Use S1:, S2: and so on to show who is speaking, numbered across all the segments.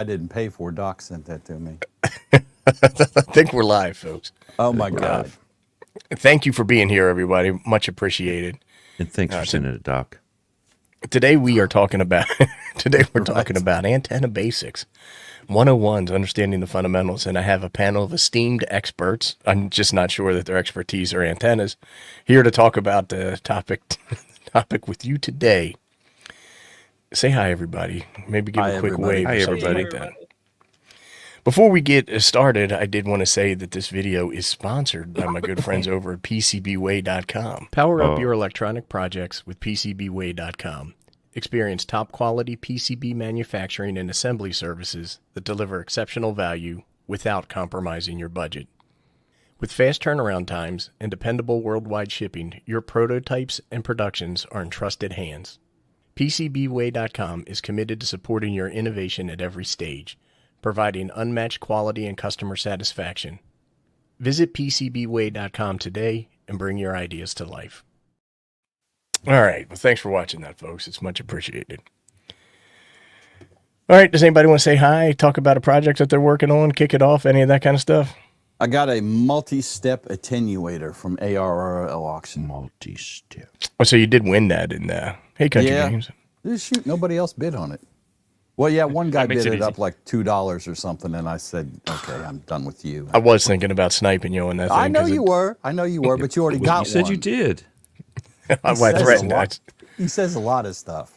S1: I didn't pay for. Doc sent that to me.
S2: I think we're live, folks.
S1: Oh my God!
S2: Thank you for being here, everybody. Much appreciated.
S3: And thanks for sending it, Doc.
S2: Today we are talking about talking about antenna basics. 101's understanding the fundamentals, and I have a panel of esteemed experts. I'm just not sure that their expertise are antennas. Here to talk about the topic with you today. Say hi, everybody. Maybe give a quick wave.
S3: Hi, everybody.
S2: Like that. Before we get started, I did want to say that this video is sponsored by my good friends over at PCBWay.com. Power up your electronic projects with PCBWay.com. Experience top-quality PCB manufacturing and assembly services that deliver exceptional value without compromising your budget. With fast turnaround times and dependable worldwide shipping, your prototypes and productions are in trusted hands. PCBWay.com is committed to supporting your innovation at every stage, providing unmatched quality and customer satisfaction. Visit PCBWay.com today and bring your ideas to life. All right. Well, thanks for watching that, folks. It's much appreciated. All right. Does anybody want to say hi, talk about a project that they're working on, kick it off, any of that kind of stuff?
S1: I got a multi-step attenuator from ARRL auction.
S3: Multi-step.
S2: Oh, so you did win that in Hey Country Games.
S1: Shoot, nobody else bid on it. Well, yeah, one guy bid it up like $2 or something, and I said, okay, I'm done with you.
S2: I was thinking about sniping you on that thing.
S1: I know you were, but you already got one.
S3: You said you did.
S2: I threatened that.
S1: He says a lot of stuff.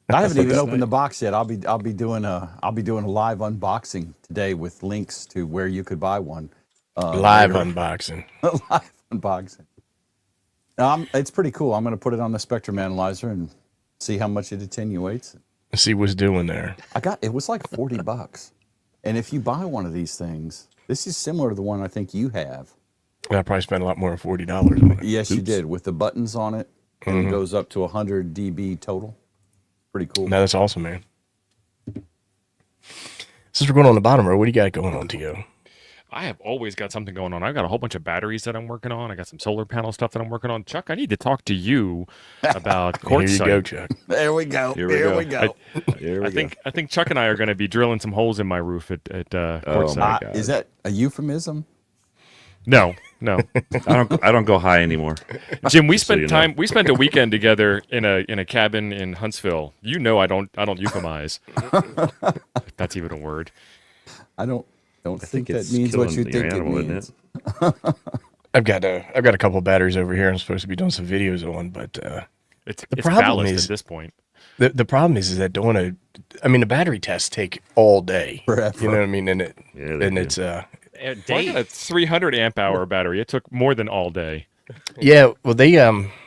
S1: I haven't even opened the box yet. I'll be doing a live unboxing today with links to where you could buy one.
S2: Live unboxing.
S1: Live unboxing. It's pretty cool. I'm going to put it on the spectrum analyzer and see how much it attenuates.
S2: See what's doing there.
S1: It was like $40. And if you buy one of these things, this is similar to the one I think you have.
S2: I probably spent a lot more than $40 on it.
S1: Yes, you did, with the buttons on it, and it goes up to 100 dB total. Pretty cool.
S2: No, that's awesome, man. Since we're going on the bottom row, what do you got going on, Tio?
S4: I have always got something going on. I've got a whole bunch of batteries that I'm working on. I got some solar panel stuff that I'm working on. Chuck, I need to talk to you about quartzite.
S2: Here you go, Chuck.
S1: There we go. Here we go.
S4: I think Chuck and I are going to be drilling some holes in my roof at quartzite.
S1: Is that a euphemism?
S4: No.
S3: I don't go high anymore.
S4: Jim, we spent a weekend together in a cabin in Huntsville. You know I don't euphemize. If that's even a word.
S1: I don't think that means what you think it means.
S2: I've got a couple of batteries over here I'm supposed to be doing some videos on, but
S4: it's ballast at this point.
S2: The problem is that the battery tests take all day.
S1: Forever.
S2: You know what I mean? And it's
S4: I got a 300 amp hour battery. It took more than all day.
S2: Yeah, well, they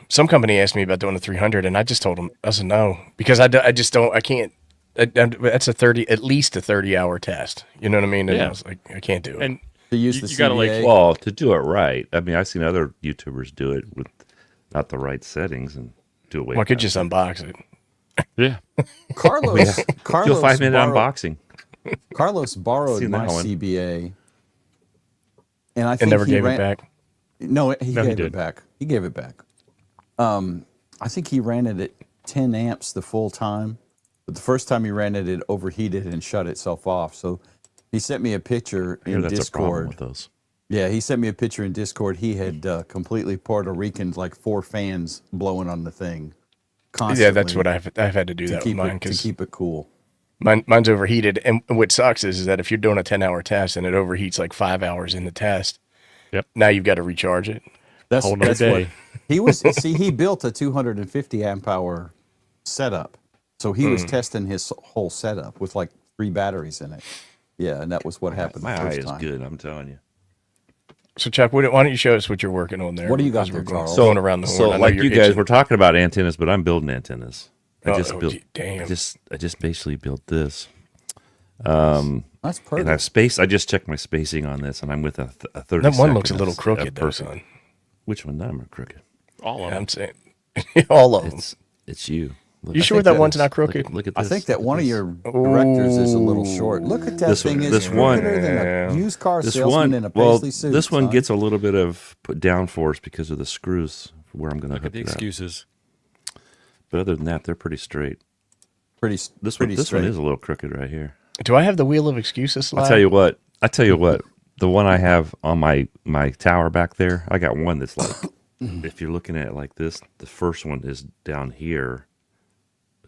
S2: some company asked me about doing a 300, and I just told them I said no because I can't. That's at least a 30-hour test. You know what I mean? And I was like, I can't do it.
S4: And
S1: to use
S4: you gotta
S3: to do it right. I mean, I've seen other YouTubers do it with not the right settings and do it way.
S2: Well, I could just unbox it.
S4: Yeah,
S1: Carlos.
S3: Do a 5-minute unboxing.
S1: Carlos borrowed my CBA, and I think
S2: and never gave it back.
S1: No, he gave it back. He gave it back. I think he ran it at 10 amps the full time, but the first time he ran it, it overheated and shut itself off. So he sent me a picture in
S3: that's
S1: Discord.
S3: A problem with those.
S1: Yeah, he sent me a picture in Discord. He had completely Puerto Rican, like 4 fans blowing on the thing constantly.
S2: Yeah, that's what I've had to do that with mine
S1: to keep it cool.
S2: Mine's overheated, and what sucks is that if you're doing a 10-hour test and it overheats like 5 hours in the test, now you've got to recharge it.
S4: That's day.
S1: What he was. See, he built a 250 amp hour setup, so he was testing his whole setup with like 3 batteries in it. Yeah, and that was what happened.
S3: My
S1: the
S3: eye
S1: first
S3: is
S1: time.
S3: good. I'm telling you.
S2: So Chuck, why don't you show us what you're working on there?
S1: What do you got there, Carl?
S2: Going around the horn.
S3: So like you guys were talking about antennas, but I'm building antennas. I
S2: damn.
S3: I just basically built this.
S1: That's perfect.
S3: And I just checked my spacing on this, and I'm with a 30.
S2: That one looks a little crooked, though, son.
S3: Which one? I'm crooked.
S4: All of them.
S2: I'm saying all of them.
S3: It's you.
S2: Look, you sure that one's not crooked?
S3: Look at this.
S1: I think that one of your directors is a little short. Look at that
S3: this
S1: thing.
S3: This
S1: is
S3: one
S1: than a used car salesman in a paisley suit.
S3: This one gets a little bit of downforce because of the screws where I'm going to hook
S4: Look at the
S3: it up.
S4: excuses.
S3: But other than that, they're pretty straight.
S1: This
S3: one is a little crooked right here.
S2: Do I have the wheel of excuses slide?
S3: I tell you what. The one I have on my tower back there, I got one that's like, if you're looking at it like this, the first one is down here.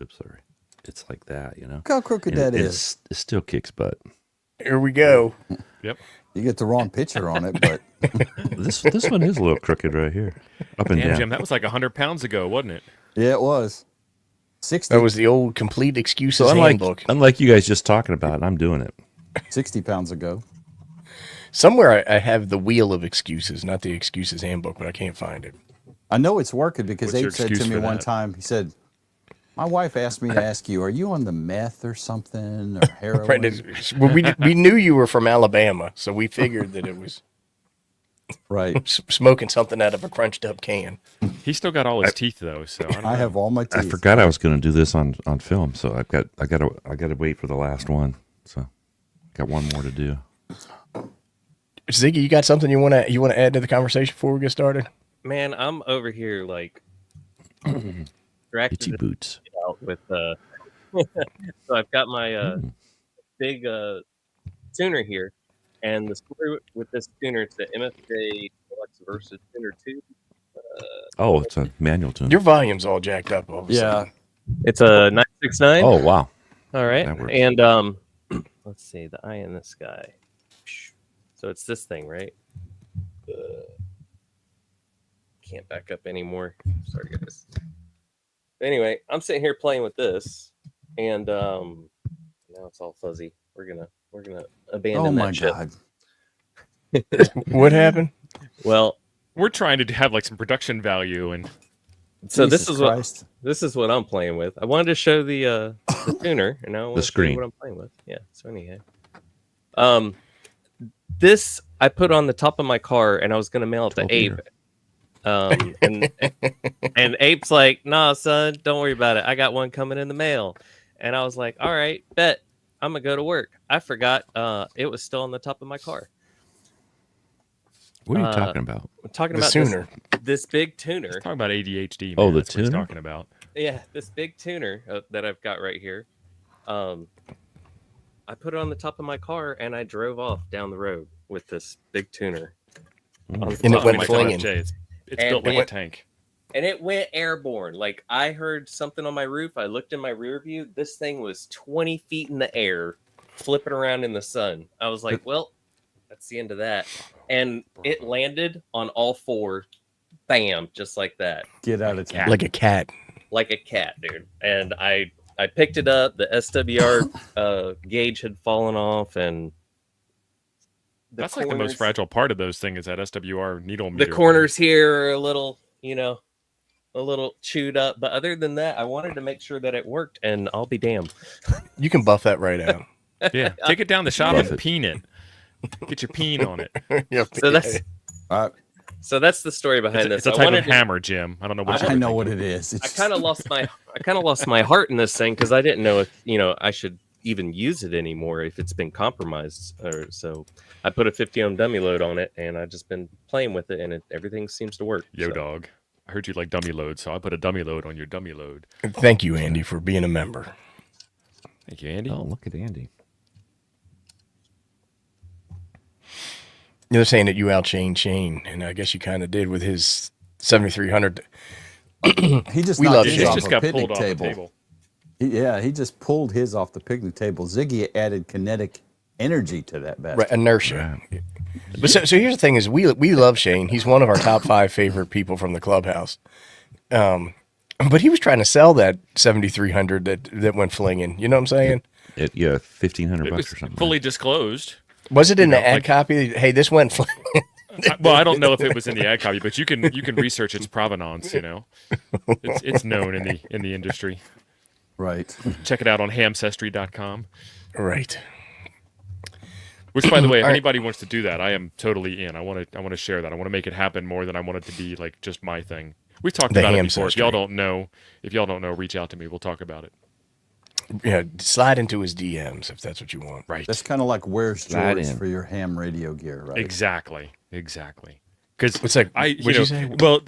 S3: Oops, sorry. It's like that, you know.
S1: Look how crooked that is.
S3: It still kicks butt.
S2: Here we go.
S4: Yep.
S1: You get the wrong picture on it, but
S3: This one is a little crooked right here, up and
S4: Damn,
S3: down.
S4: Jim, that was like 100 pounds ago, wasn't it?
S1: yeah, it was 60.
S2: That was the old complete excuses
S3: So
S2: handbook.
S3: unlike you guys just talking about it, I'm doing it.
S1: 60 pounds ago.
S2: Somewhere I have the wheel of excuses, not the excuses handbook, but I can't find it.
S1: I know it's working because
S4: What's your
S1: Abe said to
S4: excuse
S1: me
S4: for
S1: one
S4: that?
S1: time, he said, my wife asked me to ask you, are you on the meth or something or heroin?
S2: Right. Well, we knew you were from Alabama, so we figured that it was
S1: Right.
S2: smoking something out of a crunched up can.
S4: He still got all his teeth though, so I don't know.
S1: I have all my teeth.
S3: I forgot I was going to do this on film, so I got to wait for the last one. So got one more to do.
S2: Ziggy, you got something you want to add to the conversation before we get started?
S5: Man, I'm over here like distracted
S3: Itchy boots.
S5: out with so I've got my big tuner here, and the story with this tuner, it's the MFJ Deluxe versus Tuner 2.
S3: Oh, it's a manual tune.
S2: Your volume's all jacked up. All of a
S1: Yeah.
S2: sudden.
S5: It's a 969.
S3: Oh, wow.
S5: All right,
S3: that works.
S5: and let's see the eye in the sky. So it's this thing, right? Can't back up anymore. Sorry, guys. Anyway, I'm sitting here playing with this, and now it's all fuzzy. We're gonna abandon
S1: Oh my
S5: that ship.
S1: God.
S2: What happened?
S5: Well,
S4: We're trying to have like some production value, and
S5: so
S1: Jesus Christ.
S5: this is what I'm playing with. I wanted to show the tuner, and now I want to show
S3: screen.
S5: you what I'm playing with. Yeah. So anyhow, this I put on the top of my car, and I was gonna mail it to
S3: 12
S5: Abe.
S3: meter.
S5: And Abe's like, "Nah, son, don't worry about it. I got one coming in the mail." And I was like, "All right, bet. I'm gonna go to work." I forgot it was still on the top of my car.
S3: What are you talking about?
S5: I'm talking
S2: The
S5: about
S2: tuner.
S5: this big tuner.
S4: talking about ADHD.
S3: Oh,
S4: Man.
S3: the
S4: That's what he's
S3: tuner?
S4: talking about.
S5: Yeah, this big tuner that I've got right here. I put it on the top of my car and I drove off down the road with this big tuner. On the
S2: And it
S5: top
S2: went
S5: of my
S2: flinging.
S5: car.
S4: It's
S5: And
S4: built like
S5: it-
S4: a tank.
S5: And it went airborne. Like I heard something on my roof. I looked in my rear view. This thing was 20 feet in the air, flipping around in the sun. I was like, well, that's the end of that. And it landed on all four. Bam, just like that.
S1: Get out of town.
S2: Like a cat.
S5: Like a cat, dude. And I picked it up. The SWR gauge had fallen off, and
S4: That's like the most fragile part of those things is that SWR needle
S5: The
S4: meter.
S5: corners here are a little, a little chewed up. But other than that, I wanted to make sure that it worked, and I'll be damned.
S2: You can buff that right out.
S4: Yeah, take it down the shop
S3: Buff
S4: and
S3: it.
S4: peen it. Get your peen on it.
S5: So that's the story behind
S4: It's
S5: this.
S4: a type of hammer, Jim. I don't know what
S1: I
S4: you're
S1: know
S4: thinking.
S1: what it is.
S5: I
S1: It's
S5: kind of lost my heart in this thing because I didn't know if I should even use it anymore if it's been compromised. Or so I put a 50 ohm dummy load on it, and I've just been playing with it, and everything seems to work.
S4: Yo,
S5: so.
S4: dog. I heard you like dummy load, so I put a dummy load on your dummy load.
S2: Thank you, Andy, for being a member.
S4: Thank you, Andy.
S3: Oh, look at Andy.
S2: They're saying that you outchained Shane, and I guess you kind of did with his 7300.
S1: he just
S2: We
S1: knocked
S2: love
S1: his
S2: Shane.
S1: off
S4: Just
S1: a
S4: got
S1: picnic
S4: pulled off the
S1: table.
S4: table.
S1: He just pulled his off the picnic table. Ziggy added kinetic energy to that bastard.
S2: Right, inertia. But so here's the thing: is we love Shane. He's one of our top 5 favorite people from the clubhouse. But he was trying to sell that 7300 that went flinging. You know what I'm saying?
S3: Yeah, $1,500
S4: It
S3: or
S4: was
S3: something.
S4: fully discloused.
S2: Was it in the ad
S4: like-
S2: copy? Hey, this went flinging.
S4: Well, I don't know if it was in the ad copy, but you can research its provenance. It's known in the industry.
S1: Right.
S4: Check it out on hamcestry.com.
S2: Right.
S4: Which, by the way, if
S2: All right.
S4: anybody wants to do that, I am totally in. I want to share that. I want to make it happen more than I want it to be like just my thing. We've talked
S2: The
S4: about it
S2: ham
S4: before.
S2: cestry.
S4: If y'all don't know, reach out to me. We'll talk about it.
S2: Yeah, slide into his DMs if that's what you want.
S4: Right.
S1: That's kind of like where's
S3: Slide
S1: George
S3: in.
S1: for your ham radio gear, right?
S4: Exactly. Because
S2: What's that? What'd you say?
S4: Well,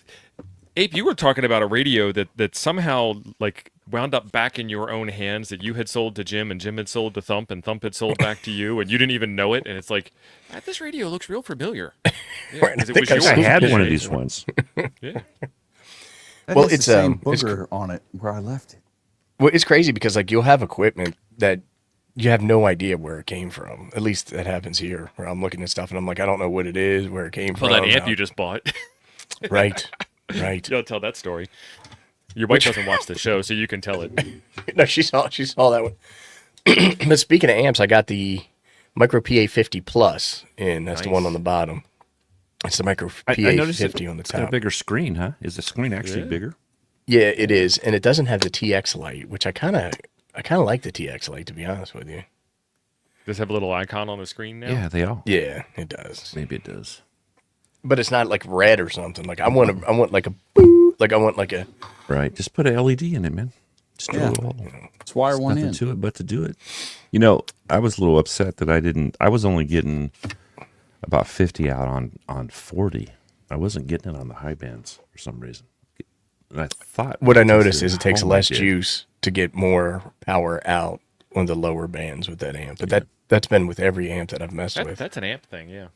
S4: Ape, you were talking about a radio that somehow like wound up back in your own hands that you had sold to Jim and Jim had sold to Thump and Thump had sold back to you and you didn't even know it. And it's like, this radio looks real familiar. Yeah,
S2: Right,
S4: 'cause
S2: I think
S3: I
S2: I've
S3: had
S2: seen
S3: one of
S2: it.
S3: these ones.
S4: Yeah.
S1: That
S2: Well,
S1: has
S2: it's,
S1: the same
S2: it's
S1: booger on it where I left it.
S2: Well, it's crazy because like you'll have equipment that you have no idea where it came from. At least that happens here, where I'm looking at stuff and I'm like, I don't know what it is, where it came
S4: Well,
S2: from.
S4: that amp you just bought.
S2: Right, right.
S4: You don't tell that story. Your wife doesn't watch the show, so you can tell it.
S2: No, she saw that one. But speaking of amps, I got the Micro PA50 Plus in. That's the one
S4: Nice.
S2: on the bottom. It's the Micro
S3: I noticed
S2: PA50 on the
S3: it's got a
S2: top.
S3: bigger screen, huh? Is the screen actually
S4: Yeah.
S3: bigger?
S2: Yeah, it is, and it doesn't have the TX light, which I kind of like the TX light, to be honest with you.
S4: Does it have a little icon on the screen now?
S3: Yeah, they all.
S2: Yeah, it does.
S3: Maybe it does.
S2: But it's not like red or something. Like I want like a boo, like I want like a
S3: Right. Just put a LED in it, man. Just do
S1: Yeah.
S3: it all.
S1: Let's wire one
S3: Nothing
S1: in.
S3: to it but to do it. You know, I was a little upset that I was only getting about 50 out on 40. I wasn't getting it on the high bands for some reason. And I thought
S2: what I
S3: because
S2: noticed
S3: at
S2: is it takes
S3: home I
S2: less
S3: did.
S2: juice to get more power out on the lower bands with that amp. But that's been with every amp that I've messed with.
S4: That's an amp thing, yeah.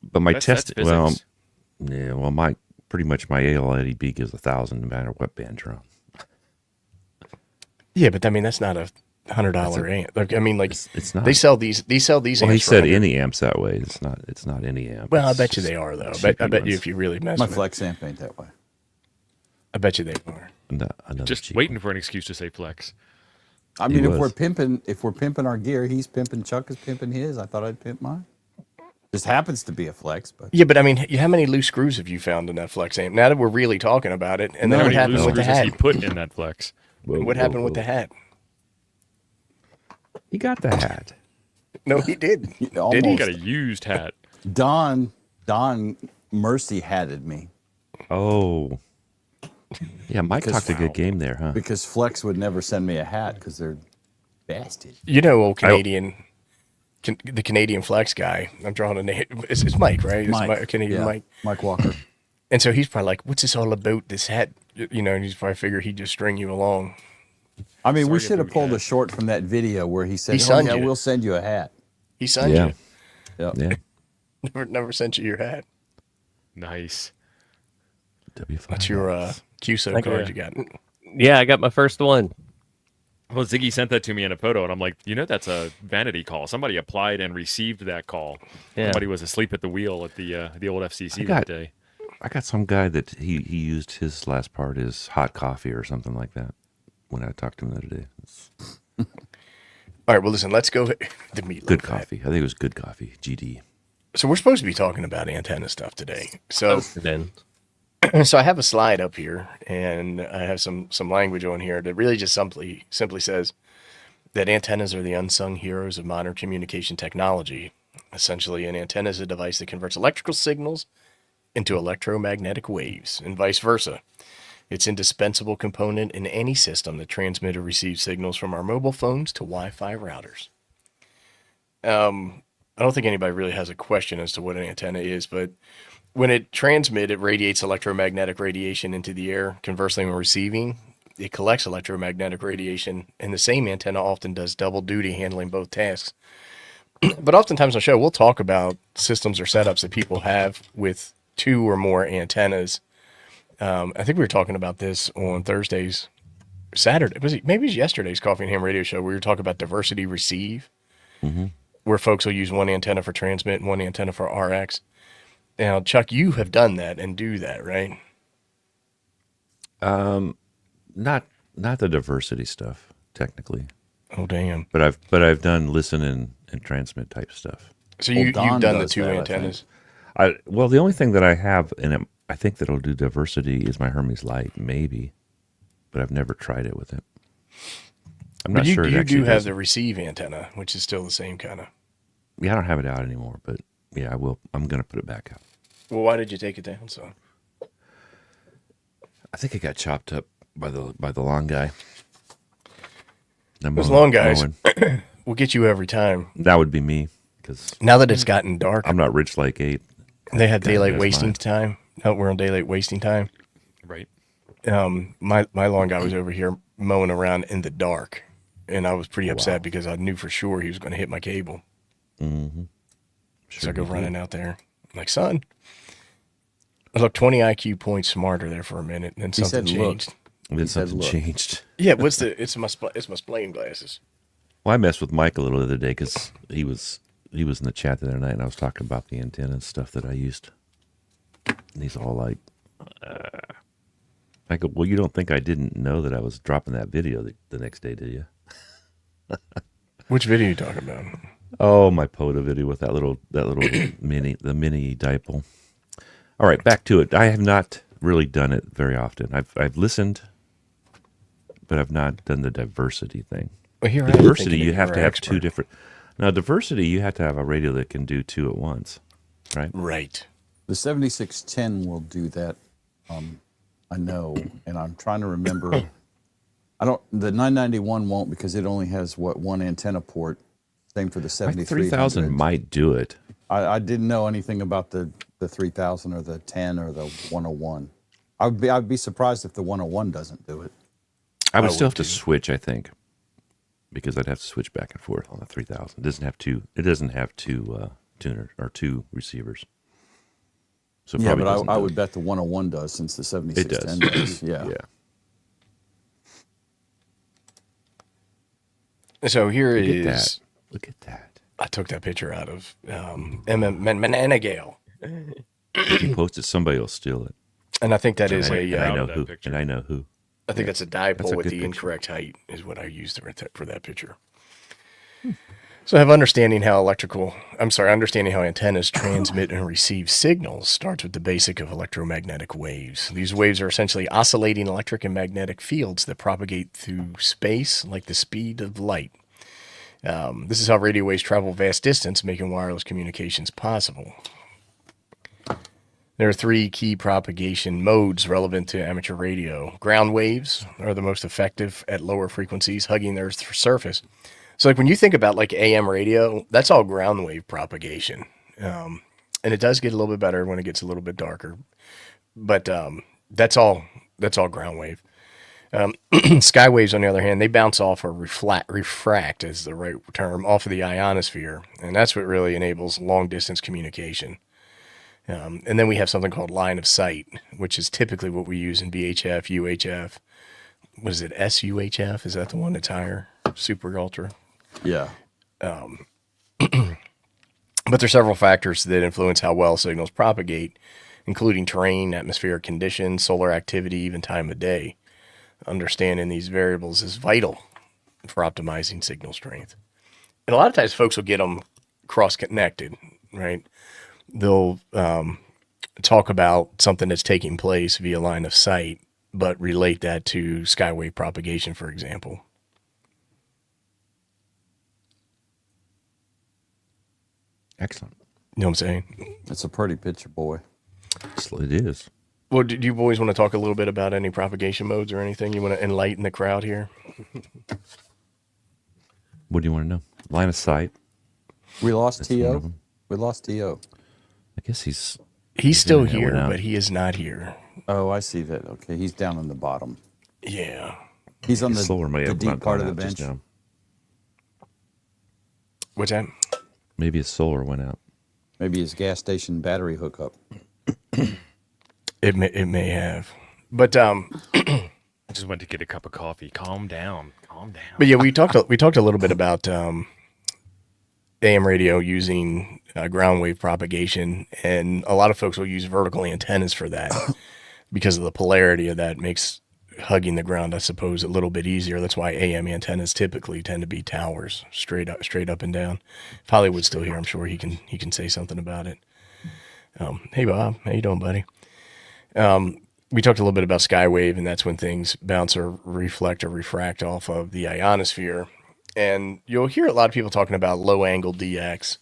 S3: But my
S4: That's
S3: testing, well,
S4: physics.
S3: yeah, well, my pretty much my ALEDB gives 1,000 no matter what band you're on.
S2: Yeah, but I mean that's not a $100 amp. Like I mean, like
S3: It's not.
S2: they sell these
S3: Well,
S2: amps.
S3: he
S2: for
S3: said
S2: 100.
S3: any amps that way. It's not any amp.
S2: Well, I
S3: It's
S2: bet you
S3: just
S2: they are though. I
S3: cheapy
S2: bet you
S3: ones.
S2: if you really mess
S1: My
S2: with it,
S1: flex amp ain't that way.
S2: I bet you they are.
S3: Another
S4: Just
S3: cheap
S4: waiting for an excuse to say flex.
S1: I mean, if
S3: was.
S1: we're pimping our gear, he's pimping. Chuck is pimping his. I thought I'd pimp mine. Just happens to be a flex, but
S2: Yeah, but I mean, how many loose screws have you found in that flex amp? Now that we're really talking about it, and then
S4: How
S2: what
S4: many
S2: happened
S4: loose
S2: with the
S4: screws has he
S2: hat?
S4: put in that flex?
S3: Whoa,
S2: What
S3: whoa,
S2: happened with
S3: whoa.
S2: the hat?
S3: He got the hat.
S2: No, he did.
S1: He
S2: Did
S1: almost-
S2: he?
S4: He got a used hat.
S1: Don Mercy hatted me
S3: Oh. Yeah, Mike
S1: Because-
S3: talked a good game there, huh?
S1: because Flex would never send me a hat because they're bastards.
S2: You know, old Canadian, the Canadian flex guy. I'm drawing a name. It's Mike, right? It's Canadian
S1: yeah,
S2: Mike.
S1: Mike Walker.
S2: And so he's probably like, "What's this all about? This hat?" You know, and he's probably figure he'd just string you along.
S1: I mean, we
S4: Sergeant
S1: should have
S4: Boot
S1: pulled
S4: hat.
S1: a short from that video where he said,
S2: He
S1: "Oh
S2: sunned
S1: yeah,
S2: you.
S1: we'll send you a hat."
S2: He signed
S3: Yeah.
S2: you.
S1: Yep.
S3: Yeah.
S2: Never sent you your hat.
S4: Nice.
S3: W5.
S2: That's your QSO card you got.
S5: Yeah, I got my first one.
S4: Well, Ziggy sent that to me in a photo, and I'm like, that's a vanity call. Somebody applied and received that call.
S5: Yeah.
S4: Somebody was asleep at the wheel at the old FCC
S3: I got-
S4: that day.
S3: I got some guy that he used his last part as hot coffee or something like that when I talked to him the other day. It's
S2: All right, well, listen, let's go. The meatloaf
S3: good
S2: hat.
S3: coffee. I think it was good coffee. GD.
S2: So we're supposed to be talking about antenna stuff today. So,
S5: Then
S2: so I have a slide up here, and I have some language on here that really just simply says that antennas are the unsung heroes of modern communication technology. Essentially, an antenna is a device that converts electrical signals into electromagnetic waves, and vice versa. It's an indispensable component in any system that transmit or receive signals from our mobile phones to Wi-Fi routers. I don't think anybody really has a question as to what an antenna is, but when it transmits, it radiates electromagnetic radiation into the air. Conversely, when receiving, it collects electromagnetic radiation, and the same antenna often does double duty, handling both tasks. But oftentimes on the show, we'll talk about systems or setups that people have with two or more antennas. I think we were talking about this on Saturday. Maybe it was yesterday's Coffee and Ham radio show where we were talking about diversity receive, where folks will use one antenna for transmit and one antenna for RX. Now, Chuck, you have done that and do that, right?
S3: Not the diversity stuff technically,
S2: Oh, damn.
S3: but I've done listen and transmit type stuff.
S2: So
S1: Well,
S2: you've
S1: Don
S2: done the
S1: does
S2: two
S1: that, I
S2: antennas.
S3: Well, the only thing that I have and I think that'll do diversity is my Hermes Light, maybe, but I've never tried it with it. I'm
S2: But
S3: not sure. It
S2: you
S3: actually
S2: do have
S3: does.
S2: the receive antenna, which is still the same kind of.
S3: Yeah, I don't have it out anymore, but yeah, I will. I'm gonna put it back out.
S2: Well, why did you take it down? So
S3: I think it got chopped up by the long guy.
S2: those long guys will get you every time.
S3: That would be me because
S2: Now that it's gotten dark,
S3: I'm not rich like 8.
S2: they have
S3: God,
S2: daylight
S3: that's
S2: wasting
S3: mine.
S2: time. No, we're on daylight wasting time.
S4: Right.
S2: My long guy was over here mowing around in the dark. And I was pretty upset because I knew for sure he was going to hit my cable.
S3: Mm-hmm.
S2: So I go running out there. I'm like, son, I looked 20 IQ points smarter there for a minute, and then something changed.
S3: Then something changed.
S2: Yeah, it's my splaying glasses.
S3: Well, I messed with Mike a little the other day because he was in the chat the other night, and I was talking about the antenna and stuff that I used. And he's all like, I go, well, you don't think I didn't know that I was dropping that video the next day, do you?
S2: Which video are you talking about?
S3: Oh, my POTA video with that little mini dipole. All right, back to it. I have not really done it very often. I've listened, but I've not done the diversity thing.
S2: Well, here
S3: diversity, you have to have two different. Now, diversity, you have to have a radio that can do two at once, right?
S2: Right.
S1: The 7610 will do that. I know, and I'm trying to remember. The 991 won't because it only has one antenna port. Same for the 7300.
S3: 3000 might do it.
S1: I didn't know anything about the 3000 or the 10 or the 101. I'd be surprised if the 101 doesn't do it.
S3: I would still have to switch, I think, because I'd have to switch back and forth on the 3000. It doesn't have two tuners or two receivers. So
S1: yeah, but I would bet the 101 does since the 7610 does. Yeah.
S2: So here is.
S3: Look at that.
S2: I took that picture out of Mananagale.
S3: If you post it, somebody will steal it.
S2: And I think that is
S3: I know who. And I know who.
S2: I think that's a dipole with the incorrect height is what I used for that picture. So I have understanding how antennas transmit and receive signals starts with the basic of electromagnetic waves. These waves are essentially oscillating electric and magnetic fields that propagate through space like the speed of light. This is how radio waves travel vast distance, making wireless communications possible. There are three key propagation modes relevant to amateur radio. Ground waves are the most effective at lower frequencies, hugging the Earth's surface. So like when you think about like AM radio, that's all ground wave propagation. And it does get a little bit better when it gets a little bit darker. But that's all ground wave. Sky waves, on the other hand, they bounce off or refract is the right term, off of the ionosphere. And that's what really enables long distance communication. And then we have something called line of sight, which is typically what we use in VHF, UHF. What is it, SUHF? Is that the one that's higher? Super ultra?
S1: Yeah.
S2: But there's several factors that influence how well signals propagate, including terrain, atmospheric conditions, solar activity, even time of day. Understanding these variables is vital for optimizing signal strength. And a lot of times folks will get them cross-connected, right? They'll talk about something that's taking place via line of sight, but relate that to skywave propagation, for example.
S3: Excellent.
S2: You know what I'm saying?
S1: It's a pretty picture, boy.
S3: It is.
S2: Well, do you boys want to talk a little bit about any propagation modes or anything? You want to enlighten the crowd here?
S3: What do you want to know? Line of sight.
S1: We lost T.O.? We lost T.O.
S3: I guess he's
S2: still here, but he is not here.
S1: Oh, I see that. Okay, he's down on the bottom.
S2: Yeah.
S1: He's on the deep part of the bench.
S2: What's that?
S3: Maybe his solar went out.
S1: Maybe his gas station battery hookup.
S2: It may have. But
S4: I just went to get a cup of coffee. Calm down.
S2: But yeah, we talked a little bit about AM radio using ground wave propagation, and a lot of folks will use vertical antennas for that because of the polarity of that makes hugging the ground, I suppose, a little bit easier. That's why AM antennas typically tend to be towers, straight up and down. If Hollywood's still here, I'm sure he can say something about it. Hey Bob, how you doing, buddy? We talked a little bit about skywave, and that's when things bounce or reflect or refract off of the ionosphere. And you'll hear a lot of people talking about low angle DX.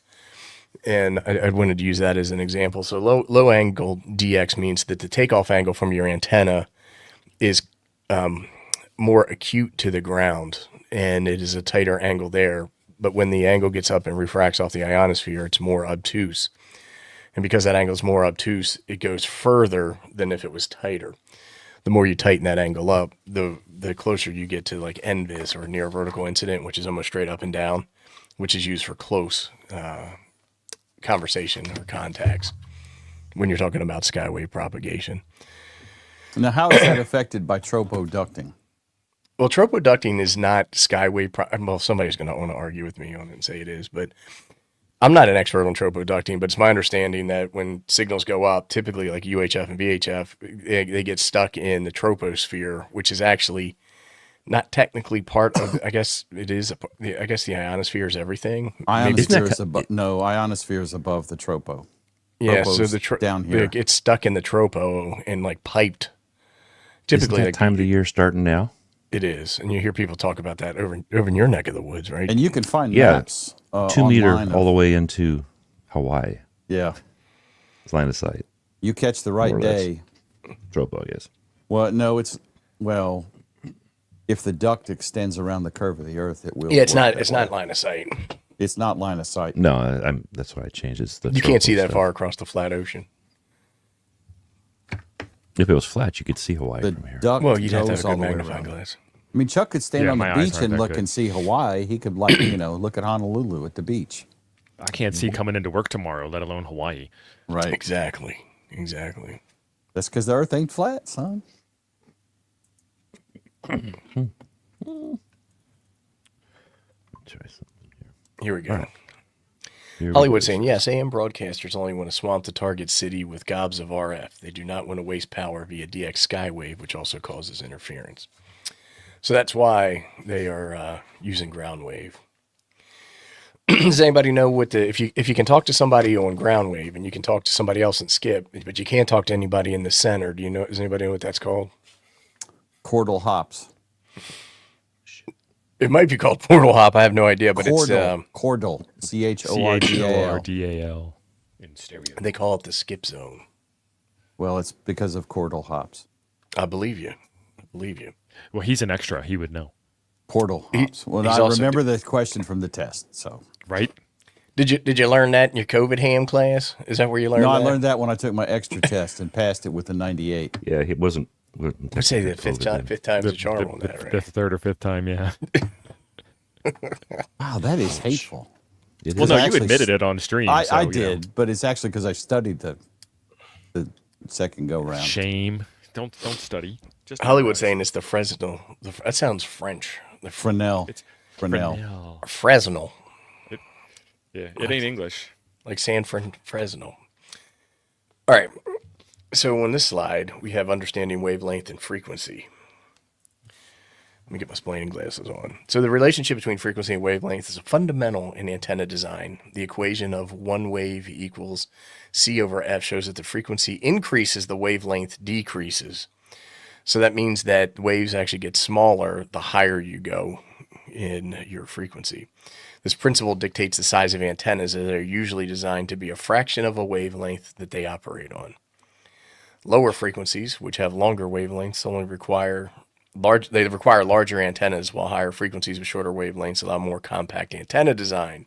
S2: And I wanted to use that as an example. So low angle DX means that the takeoff angle from your antenna is more acute to the ground, and it is a tighter angle there. But when the angle gets up and refracts off the ionosphere, it's more obtuse. And because that angle is more obtuse, it goes further than if it was tighter. the more you tighten that angle up, the closer you get to like NVIS or near vertical incident, which is almost straight up and down, which is used for close conversation or contacts when you're talking about skywave propagation.
S1: Now, how is that affected by tropoducting?
S2: Well, tropoducting is not skywave. Well, somebody's going to want to argue with me on it and say it is, but I'm not an expert on tropoducting. But it's my understanding that when signals go up, typically like UHF and VHF, they get stuck in the troposphere, which is actually not technically part of. I guess it is. I guess the ionosphere is everything.
S1: Ionosphere is above. No, ionosphere is above the tropo.
S2: Yeah, so
S1: Tropo's
S2: the
S1: down here.
S2: It gets stuck in the tropo and like piped. Typically,
S3: Isn't that
S2: like,
S3: time of the year starting now?
S2: It is, and you hear people talk about that over in your neck of the woods, right?
S1: And you can find maps
S3: 2 meter
S1: online
S3: all the way into Hawaii.
S1: Yeah.
S3: It's line of sight.
S1: You catch the right
S3: More or less.
S1: day.
S3: Tropo, I guess.
S1: Well, no, if the duct extends around the curve of the Earth, it will.
S2: Yeah, it's
S1: work
S2: not.
S1: that
S2: It's
S1: way.
S2: not line of sight.
S1: It's not line of sight.
S3: No, that's why I changed it. It's the
S2: You can't
S3: tropo
S2: see that
S3: stuff.
S2: far across the flat ocean.
S3: If it was flat, you could see Hawaii
S1: The
S3: from here.
S1: duct
S2: Well, you'd have to
S1: goes
S2: have a
S1: all
S2: good
S1: the way
S2: magnifying
S1: around.
S2: glass.
S1: I mean, Chuck could stand
S4: Yeah,
S1: on
S4: my
S1: the
S4: eyes
S1: beach
S4: aren't
S1: and
S4: that
S1: look
S4: good.
S1: and see Hawaii. He could, like, look at Honolulu at the beach.
S4: I can't see coming into work tomorrow, let alone Hawaii.
S1: Right.
S2: Exactly.
S1: That's because the Earth ain't flat, son.
S3: Try something here.
S2: Here we go.
S3: Right. Here we
S2: Hollywood
S3: go.
S2: saying, yes, AM broadcasters only want to swamp the target city with gobs of RF. They do not want to waste power via DX Skywave, which also causes interference. So that's why they are using ground wave. Does anybody know what if you can talk to somebody on ground wave and you can talk to somebody else in skip, but you can't talk to anybody in the center? Does anybody know what that's called?
S1: Chordal hops.
S2: It might be called portal hop. I have no idea, but
S1: Chordal. Chordal. CHORDAL.
S4: CHORDAL in stereo.
S2: they call it the skip zone.
S1: Well, it's because of chordal hops.
S2: I believe you.
S4: Well, he's an extra. He would know,
S1: Portal hops. Well,
S2: he's
S1: I
S2: also-
S1: remember the question from the test. So
S4: right?
S2: Did you learn that in your COVID ham class? Is that where you learned
S1: no,
S2: that?
S1: I learned that when I took my extra test and passed it with a 98.
S3: Yeah, it wasn't.
S2: I'd say the fifth time's a charm on
S4: the,
S2: that, right?
S4: the third or fifth time, yeah.
S1: Wow, that is hateful.
S3: It
S4: Well,
S3: is.
S4: no,
S1: actually
S4: you admitted it on stream.
S1: I
S4: so, you know,
S1: did, but it's actually because I studied the second go round.
S4: Shame. Don't study. Just
S2: Hollywood
S4: memorize.
S2: saying it's the Fresnel. That sounds French. The
S1: Fresnel.
S4: It's
S1: Fresnel.
S4: Fresnel.
S2: Fresnel,
S4: Yeah, it ain't English.
S2: like San Fresno. All right. So on this slide, we have understanding wavelength and frequency. Let me get my splaining glasses on. So the relationship between frequency and wavelength is fundamental in antenna design. The equation of one wave equals C over F shows that the frequency increases, the wavelength decreases. So that means that waves actually get smaller the higher you go in your frequency. This principle dictates the size of antennas, as they're usually designed to be a fraction of a wavelength that they operate on. Lower frequencies, which have longer wavelengths, only require larger antennas, while higher frequencies with shorter wavelengths allow more compact antenna design.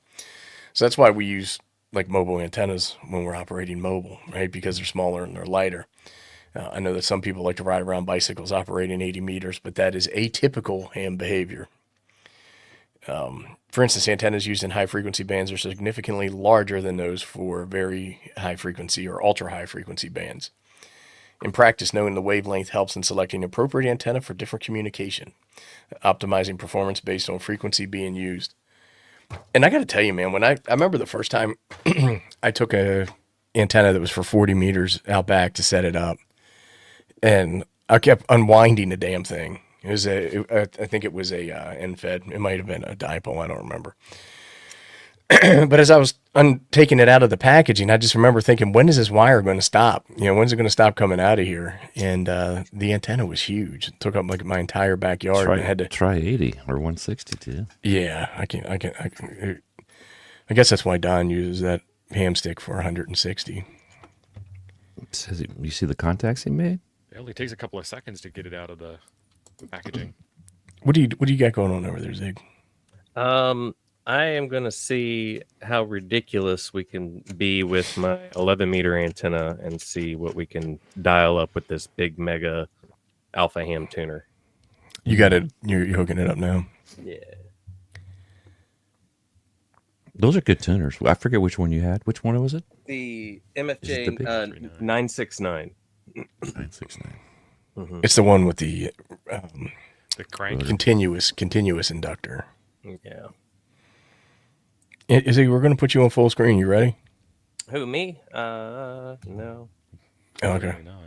S2: So that's why we use like mobile antennas when we're operating mobile, right? Because they're smaller and they're lighter. I know that some people like to ride around bicycles operating 80 meters, but that is atypical ham behavior. For instance, antennas used in high frequency bands are significantly larger than those for very high frequency or ultra high frequency bands. In practice, knowing the wavelength helps in selecting appropriate antenna for different communication, optimizing performance based on frequency being used. And I got to tell you, man, when I remember the first time I took a antenna that was for 40 meters out back to set it up, and I kept unwinding the damn thing. It was I think it was a NFED. It might have been a dipole. I don't remember. But as I was taking it out of the packaging, I just remember thinking, when is this wire going to stop? When's it going to stop coming out of here? And the antenna was huge. It took up like my entire backyard. And I had to
S3: Try 80 or 160 too.
S2: Yeah, I guess that's why Don uses that ham stick for 160.
S3: It says you see the contacts he made?
S4: It only takes a couple of seconds to get it out of the packaging.
S2: What do you got going on over there, Zig?
S5: I am going to see how ridiculous we can be with my 11-meter antenna and see what we can dial up with this big mega alpha ham tuner.
S2: You got it. You're hooking it up now.
S5: Yeah.
S3: Those are good tuners. I forget which one you had. Which one was it?
S5: The
S3: Is it the
S5: MFJ
S3: big
S5: 969.
S3: 969.
S5: Mm-hmm.
S2: It's the one with the
S4: crank.
S2: continuous inductor.
S5: Yeah.
S2: Izzy, we're going to put you on full screen. You ready?
S5: Who, me? No.
S2: Oh, okay.
S4: Probably not.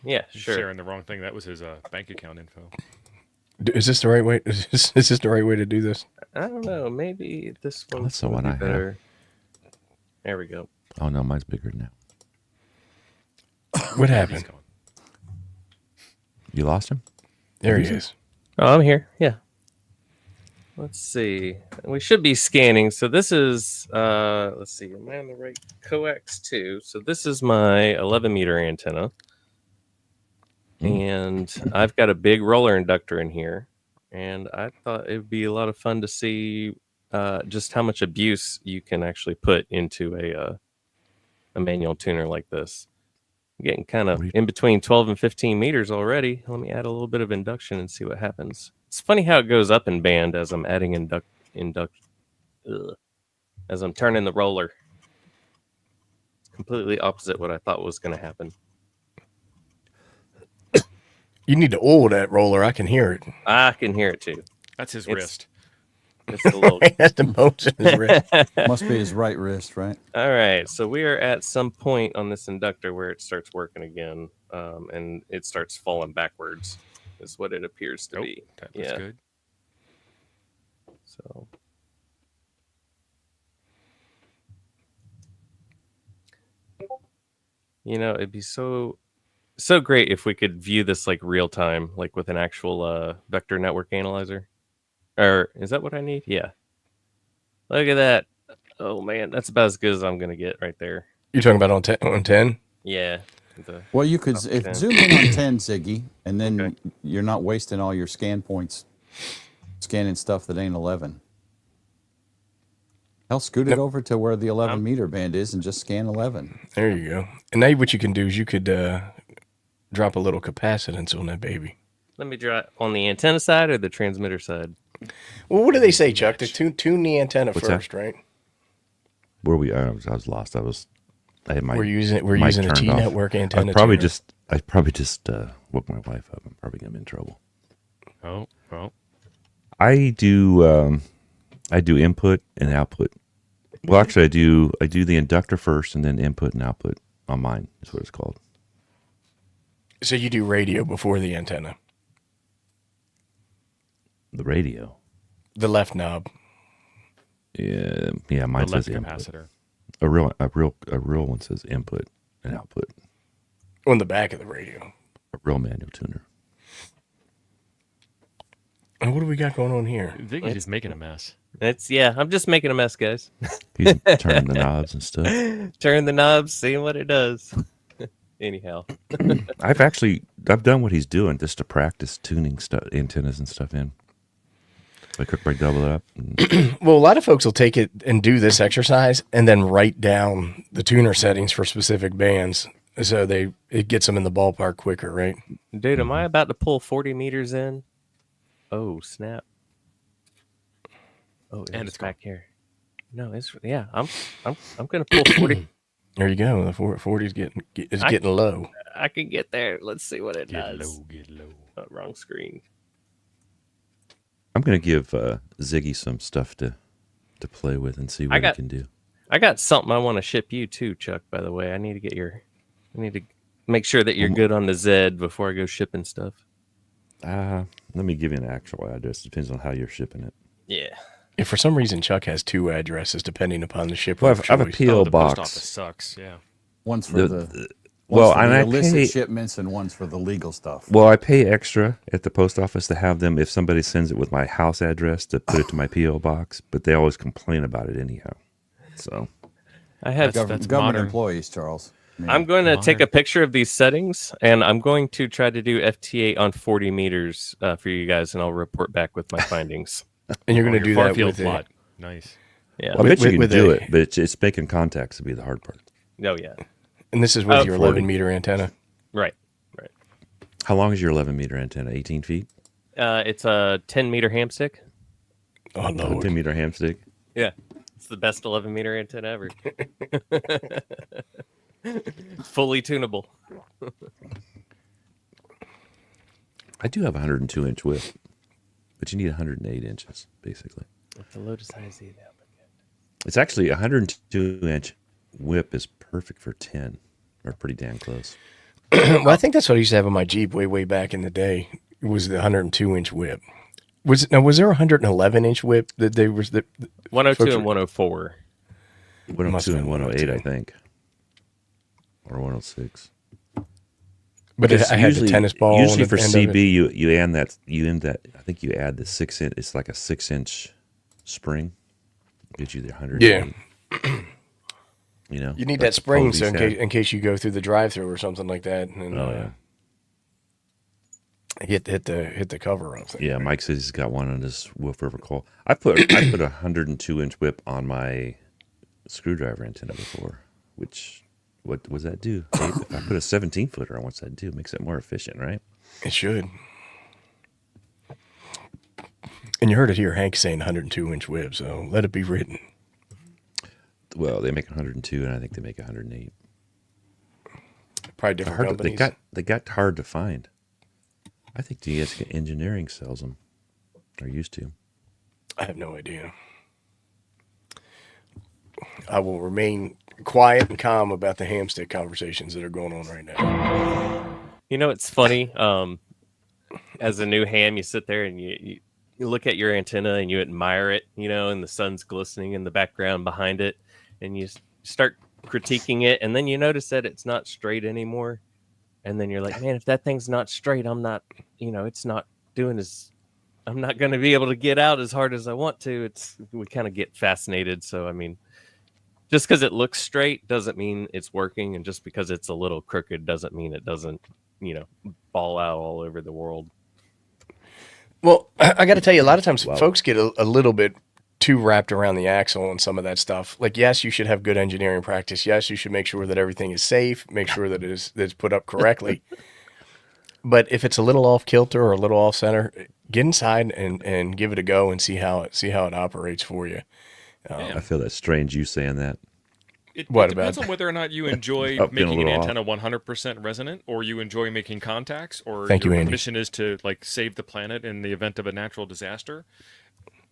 S5: Yeah,
S4: He's
S5: sure.
S4: sharing the wrong thing. That was his bank account info.
S2: Is this the right way? Is this the right way to do this?
S5: I don't know. Maybe this one.
S3: That's the one I have.
S5: better. There we go.
S3: Oh no, mine's bigger now.
S2: What
S4: He's
S2: happened?
S4: gone.
S3: You lost him?
S2: There he is.
S5: Oh, I'm here. Yeah. Let's see. We should be scanning. So this is, let's see. Am I on the right coax too? So this is my 11 meter antenna. And I've got a big roller inductor in here. And I thought it would be a lot of fun to see just how much abuse you can actually put into a manual tuner like this. I'm getting kind of in between 12 and 15 meters already. Let me add a little bit of induction and see what happens. It's funny how it goes up in band as I'm adding as I'm turning the roller. It's completely opposite what I thought was going to happen.
S2: You need to oil that roller. I can hear it.
S5: I can hear it too.
S4: That's his wrist.
S5: It's a little.
S2: That's the motion in his wrist.
S1: Must be his right wrist, right?
S5: All right, so we are at some point on this inductor where it starts working again, and it starts falling backwards. Is what it appears to be.
S4: That was good.
S5: So, it'd be so great if we could view this like real time, like with an actual vector network analyzer. Or is that what I need? Yeah. Look at that. Oh man, that's about as good as I'm gonna get right there.
S2: You're talking about on 10?
S5: Yeah.
S1: Well, you could zoom in on 10, Ziggy, and then you're not wasting all your scan points scanning stuff that ain't 11. Hell, scoot it over to where the 11 meter band is and just scan 11.
S2: There you go. And now what you can do is you could drop a little capacitance on that baby.
S5: Let me draw it on the antenna side or the transmitter side.
S2: Well, what do they say, Chuck? To tune the antenna
S3: What's
S2: first,
S3: that?
S2: right?
S3: Where I was lost. I had my.
S2: We're using a
S3: turned
S2: T
S3: off.
S2: network antenna.
S3: I probably just woke my wife up. I'm probably gonna be in trouble.
S4: Oh, well.
S3: I do input and output. Well, actually, I do the inductor first and then input and output on mine. Is what it's called.
S2: So you do radio before the antenna.
S3: The radio.
S2: The left knob.
S3: Yeah. Mine
S4: The left
S3: says input.
S4: capacitor.
S3: A real one says input and output.
S2: On the back of the radio.
S3: A real manual tuner.
S2: And what do we got going on here?
S4: Ziggy's just making a mess.
S5: I'm just making a mess, guys.
S3: He's turning the knobs and stuff.
S5: Turn the knobs, seeing what it does. Anyhow.
S3: I've done what he's doing just to practice tuning stuff, antennas and stuff in. I cook my double up.
S2: Well, a lot of folks will take it and do this exercise and then write down the tuner settings for specific bands, so it gets them in the ballpark quicker, right?
S5: Dude, am I about to pull 40 meters in? Oh, snap. Oh,
S4: And it's
S5: back here. No, I'm gonna pull 40.
S2: There you go. The 40's getting low.
S5: I can get there. Let's see what it
S4: Get
S5: does.
S4: low, get low.
S5: Oh, wrong screen.
S3: I'm going to give Ziggy some stuff to play with and see what he can do.
S5: I got something I want to ship you too, Chuck, by the way. I need to make sure that you're good on the Z before I go shipping stuff.
S3: Let me give you an actual address. Depends on how you're shipping it.
S5: Yeah.
S2: If for some reason Chuck has two addresses depending upon the shipper,
S3: Well, I have a P.O.
S4: The
S3: box.
S4: post office sucks, yeah.
S1: One's for the
S3: I
S1: illicit
S3: pay
S1: shipments and one's for the legal stuff.
S3: Well, I pay extra at the post office to have them, if somebody sends it with my house address, to put it to my P.O. box, but they always complain about it anyhow. So
S5: I have
S1: Government
S4: modern.
S1: employees, Charles.
S5: I'm going to take a picture of these settings, and I'm going to try to do FT8 on 40 meters for you guys, and I'll report back with my findings.
S2: and you're going to do
S4: far
S2: that
S4: field
S2: with
S4: plot. Nice.
S5: Yeah.
S3: I bet you can
S2: with
S3: do
S2: a-
S3: it, but it's making contacts to be the hard part.
S5: Oh, yeah.
S2: And this is with your
S3: 40.
S2: 11 meter antenna.
S5: Right.
S3: How long is your 11-meter antenna? 18 feet?
S5: It's a 10-meter ham stick.
S2: Oh, no.
S3: 10-meter ham stick?
S5: Yeah. It's the best 11-meter antenna ever. Fully tunable.
S3: I do have a 102-inch whip, but you need 108 inches, basically.
S5: If the load is high as the applicant.
S3: It's actually 102-inch whip is perfect for 10, or pretty damn close.
S2: Well, I think that's what I used to have on my Jeep way back in the day. It was the 102-inch whip. Was there a 111-inch whip that they was the
S5: 102 and 104.
S3: 102 and 108, I think, or 106.
S2: But I had the tennis ball.
S3: Usually for CB, you end that. I think you add the 6-inch. It's like a 6-inch spring. Gives you the 100.
S2: Yeah.
S3: You know,
S2: you need that spring so in case you go through the drive-through or something like that. And, hit the cover up.
S3: Yeah, Mike says he's got one on his Wolf River Coal. I put a 102-inch whip on my screwdriver antenna before. Which what does that do? If I put a 17-footer on, what's that do? Makes it more efficient, right?
S2: It should. And you heard it here, Hank saying 102-inch whip, so let it be written.
S3: Well, they make 102, and I think they make 108.
S2: Probably different companies.
S3: They got hard to find. I think DS Engineering sells them. Or used to.
S2: I have no idea. I will remain quiet and calm about the hamstick conversations that are going on right now.
S5: You know, it's funny. As a new ham, you sit there and you look at your antenna and you admire it, you know, and the sun's glistening in the background behind it, and you start critiquing it, and then you notice that it's not straight anymore, and then you're like, man, if that thing's not straight, I'm not, you know, it's not doing as, I'm not going to be able to get out as hard as I want to. We kind of get fascinated. So, I mean, just because it looks straight doesn't mean it's working, and just because it's a little crooked doesn't mean it doesn't, you know, ball out all over the world.
S2: Well, I got to tell you, a lot of times folks get a little bit too wrapped around the axle and some of that stuff. Like, yes, you should have good engineering practice. Yes, you should make sure that everything is safe, make sure that it's put up correctly. But if it's a little off kilter or a little off center, get inside and give it a go and see how it operates for you.
S3: I feel that's strange you saying that.
S4: It depends on whether or not you enjoy making an antenna 100% resonant, or you enjoy making contacts, or your mission is to like save the planet in the event of a natural disaster.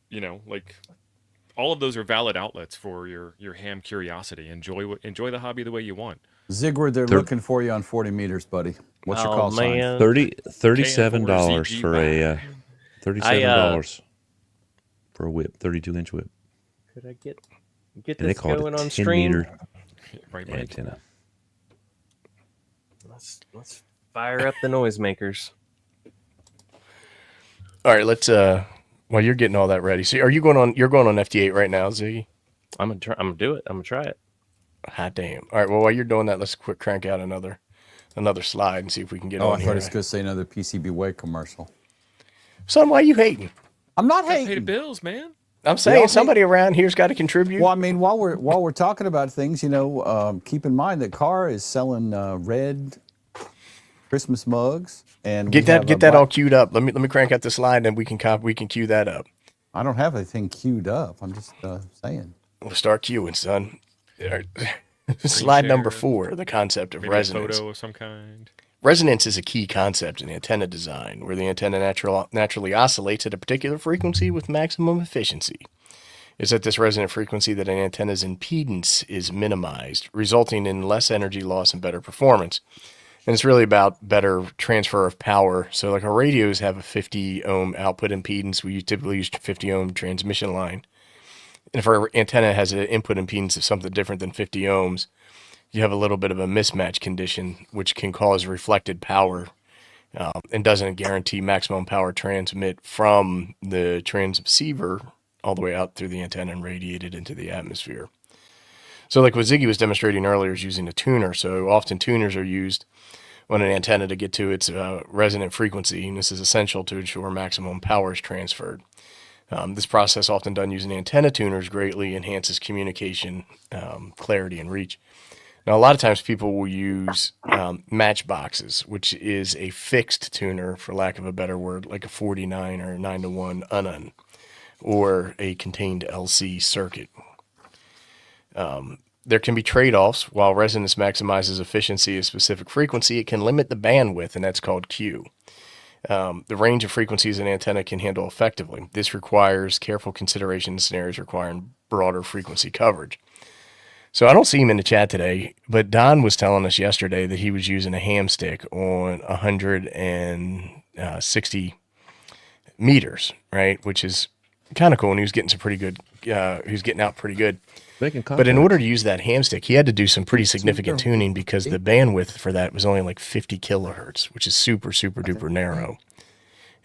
S4: You know, like all of those are valid outlets for your ham curiosity. Enjoy the hobby the way you want.
S1: Zigward, they're looking for you on 40 meters, buddy. What's your call sign?
S3: $37 for a $37 for a whip, 32-inch whip.
S5: Could I get this going on stream?
S4: Right,
S3: antenna.
S5: Let's fire up the noisemakers.
S2: All right, let's while you're getting all that ready. So you're going on FT8 right now, Ziggy?
S5: I'm gonna do it. I'm gonna try it.
S2: Hot damn. All right, well, while you're doing that, let's quick crank out another slide and see if we can get on here.
S1: I thought it was going to say another PCB Way commercial.
S2: Son, why are you hating?
S1: I'm not hating.
S4: Pay the bills, man.
S2: I'm saying somebody around here's got to contribute.
S1: Well, I mean, while we're talking about things, you know, keep in mind that Carr is selling red Christmas mugs, and
S2: get that all queued up. Let me crank out the slide, and we can queue that up.
S1: I don't have anything queued up. I'm just saying.
S2: We'll start queuing, son. Slide number 4: the concept of resonance.
S4: A photo of some kind.
S2: Resonance is a key concept in antenna design, where the antenna naturally oscillates at a particular frequency with maximum efficiency. It's at this resonant frequency that an antenna's impedance is minimized, resulting in less energy loss and better performance. And it's really about better transfer of power. So like our radios have a 50 ohm output impedance. We typically use 50 ohm transmission line. And if our antenna has an input impedance of something different than 50 ohms, you have a little bit of a mismatch condition, which can cause reflected power and doesn't guarantee maximum power transmit from the transceiver all the way out through the antenna and radiated into the atmosphere. So like what Ziggy was demonstrating earlier is using a tuner. So often tuners are used on an antenna to get to its resonant frequency, and this is essential to ensure maximum power is transferred. This process, often done using antenna tuners, greatly enhances communication, clarity, and reach. Now, a lot of times people will use matchboxes, which is a fixed tuner, for lack of a better word, like a 49 or a 9-to-1 unun, or a contained LC circuit. There can be trade-offs. While resonance maximizes efficiency at a specific frequency, it can limit the bandwidth, and that's called Q. The range of frequencies an antenna can handle effectively. This requires careful consideration in scenarios requiring broader frequency coverage. So I don't see him in the chat today, but Don was telling us yesterday that he was using a ham stick on 160 meters, right? Which is kind of cool, and he was getting some pretty good. He was getting out pretty good. But in order to use that ham stick, he had to do some pretty significant tuning because the bandwidth for that was only like 50 kilohertz, which is super, super duper narrow.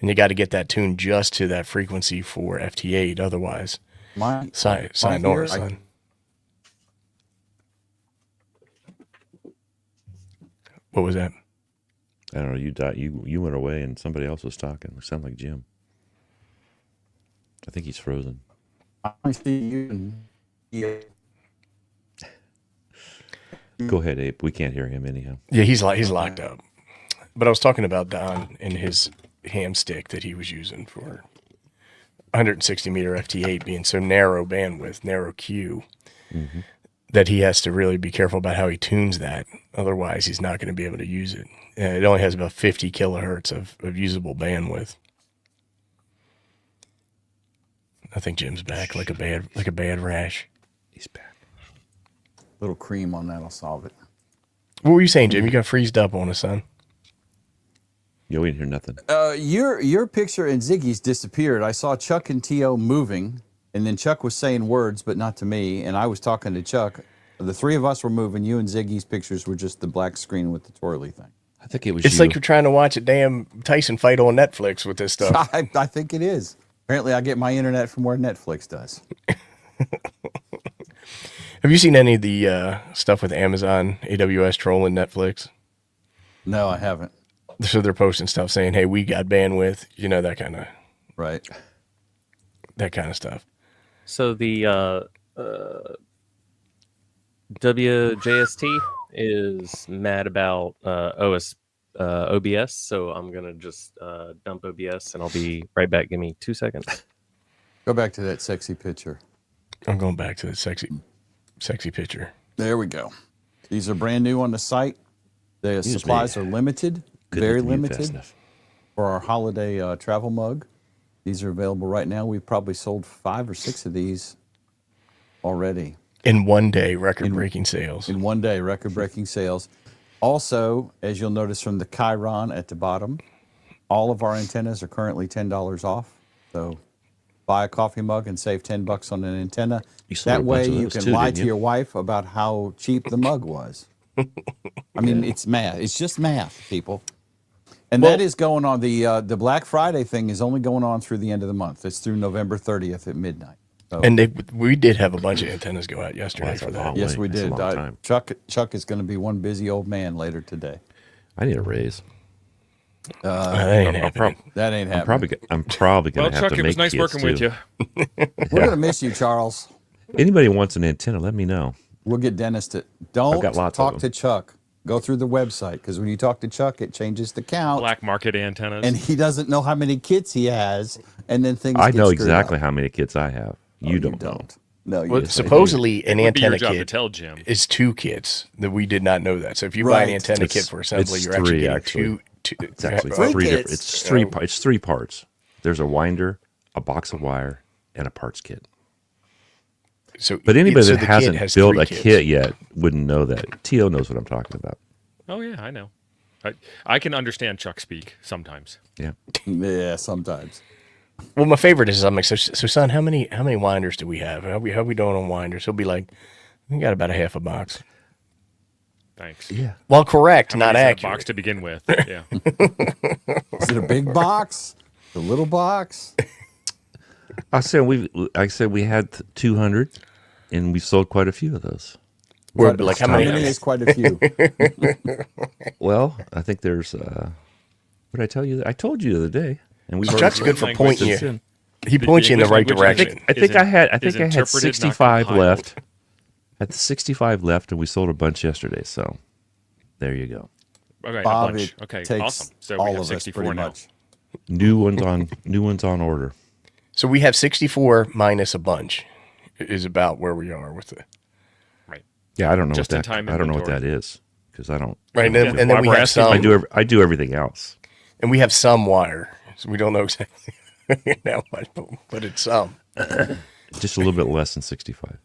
S2: And you got to get that tuned just to that frequency for FT8. Otherwise, sayonara, son. What was that?
S3: I don't know. You went away and somebody else was talking. It sounded like Jim. I think he's frozen.
S1: I see you. Yeah.
S3: Go ahead, Abe. We can't hear him anyhow.
S2: Yeah, he's locked up. But I was talking about Don and his ham stick that he was using for 160 meter FT8 being so narrow bandwidth, narrow Q, that he has to really be careful about how he tunes that. Otherwise, he's not going to be able to use it. It only has about 50 kilohertz of usable bandwidth. I think Jim's back like a bad rash.
S3: He's back.
S1: Little cream on that'll solve it.
S2: What were you saying, Jim? You got freezed up on us, son.
S3: Yeah, we didn't hear nothing.
S1: Your picture and Ziggy's disappeared. I saw Chuck and T.O. moving, and then Chuck was saying words, but not to me, and I was talking to Chuck. The three of us were moving. You and Ziggy's pictures were just the black screen with the twirly thing.
S3: I think it was
S2: It's like you're trying to watch a damn Tyson fight on Netflix with this stuff.
S1: I think it is. Apparently, I get my internet from where Netflix does.
S2: Have you seen any of the stuff with Amazon, AWS trolling Netflix?
S1: No, I haven't.
S2: So they're posting stuff saying, "Hey, we got bandwidth," that kind of stuff.
S5: So the WJST is mad about OBS, so I'm gonna just dump OBS and I'll be right back. Give me 2 seconds.
S1: Go back to that sexy picture.
S2: I'm going back to the sexy picture.
S1: There we go. These are brand new on the site. The supplies are limited, very limited for our holiday travel mug. These are available right now. We've probably sold 5 or 6 of these already.
S2: In one day, record-breaking sales.
S1: In one day, record-breaking sales. Also, as you'll notice from the Chiron at the bottom, all of our antennas are currently $10 off. So buy a coffee mug and save $10 on an antenna. That way you can lie to your wife about how cheap the mug was. I mean, it's math. It's just math, people. And that is going on. The Black Friday thing is only going on through the end of the month. It's through November 30th at midnight. So,
S2: and we did have a bunch of antennas go out yesterday for that.
S1: Yes, we did. Chuck is going to be one busy old man later today.
S3: I need a raise.
S2: That ain't happening.
S1: That ain't happening.
S3: I'm probably going to have
S4: Chuck,
S3: to make
S4: it was nice working with you.
S1: We're going to miss you, Charles.
S3: Anybody wants an antenna, let me know.
S1: We'll get Dennis to... Don't talk to Chuck. Go through the website, because when you talk to Chuck, it changes the count.
S4: Black market antennas.
S1: And he doesn't know how many kits he has, and then things
S3: I
S1: get
S3: know
S1: screwed
S3: exactly
S1: up.
S3: how many kits I have. You don't know.
S1: No, you
S2: well,
S1: don't.
S2: supposedly an antenna
S4: kit
S2: kit
S4: tell Jim.
S2: is 2 kits. That we did not know that. So if you buy an antenna kit for assembly, you're actually getting two.
S3: It's actually
S1: Three
S3: three.
S1: kits.
S3: It's 3 parts. There's a winder, a box of wire, and a parts kit.
S2: So,
S3: but anybody that hasn't built a
S2: kits.
S3: kit yet wouldn't know that. T.O. knows what I'm talking about.
S4: Oh yeah, I know. I can understand Chuck speak sometimes.
S3: Yeah.
S1: Yeah, sometimes.
S2: Well, my favorite is I'm like, so son, how many winders do we have? How we doing on winders? He'll be like, we got about a half a box.
S4: Thanks.
S3: Yeah.
S2: Well, correct, not accurate.
S4: Box to begin with. Yeah.
S1: Is it a big box? A little box?
S3: I said we had 200, and we sold quite a few of those.
S2: We're like, how many
S1: is quite a few?
S3: Well, I think there's. What did I tell you? I told you the other day, and we.
S2: Chuck's good for pointing you. He points you in the right direction.
S3: I think I had 65 left. Had the 65 left, and we sold a bunch yesterday. So there you go.
S4: Okay,
S1: Bob,
S4: a bunch. Okay,
S1: takes
S4: awesome. So
S1: all
S4: we have
S1: of us
S4: 64
S1: pretty
S4: now.
S1: much.
S3: New ones on order.
S2: So we have 64 minus a bunch is about where we are with it.
S4: Right.
S3: Yeah, I don't know
S4: Just
S3: what that.
S4: in time
S3: I don't know what
S4: inventory.
S3: that is because I don't.
S2: Right,
S3: I don't
S2: and
S3: do-
S2: then we
S4: We're
S2: have
S4: asking
S2: some.
S3: I do everything else.
S2: And we have some wire, so we don't know exactly how much, but it's some.
S3: Just a little bit less than 65.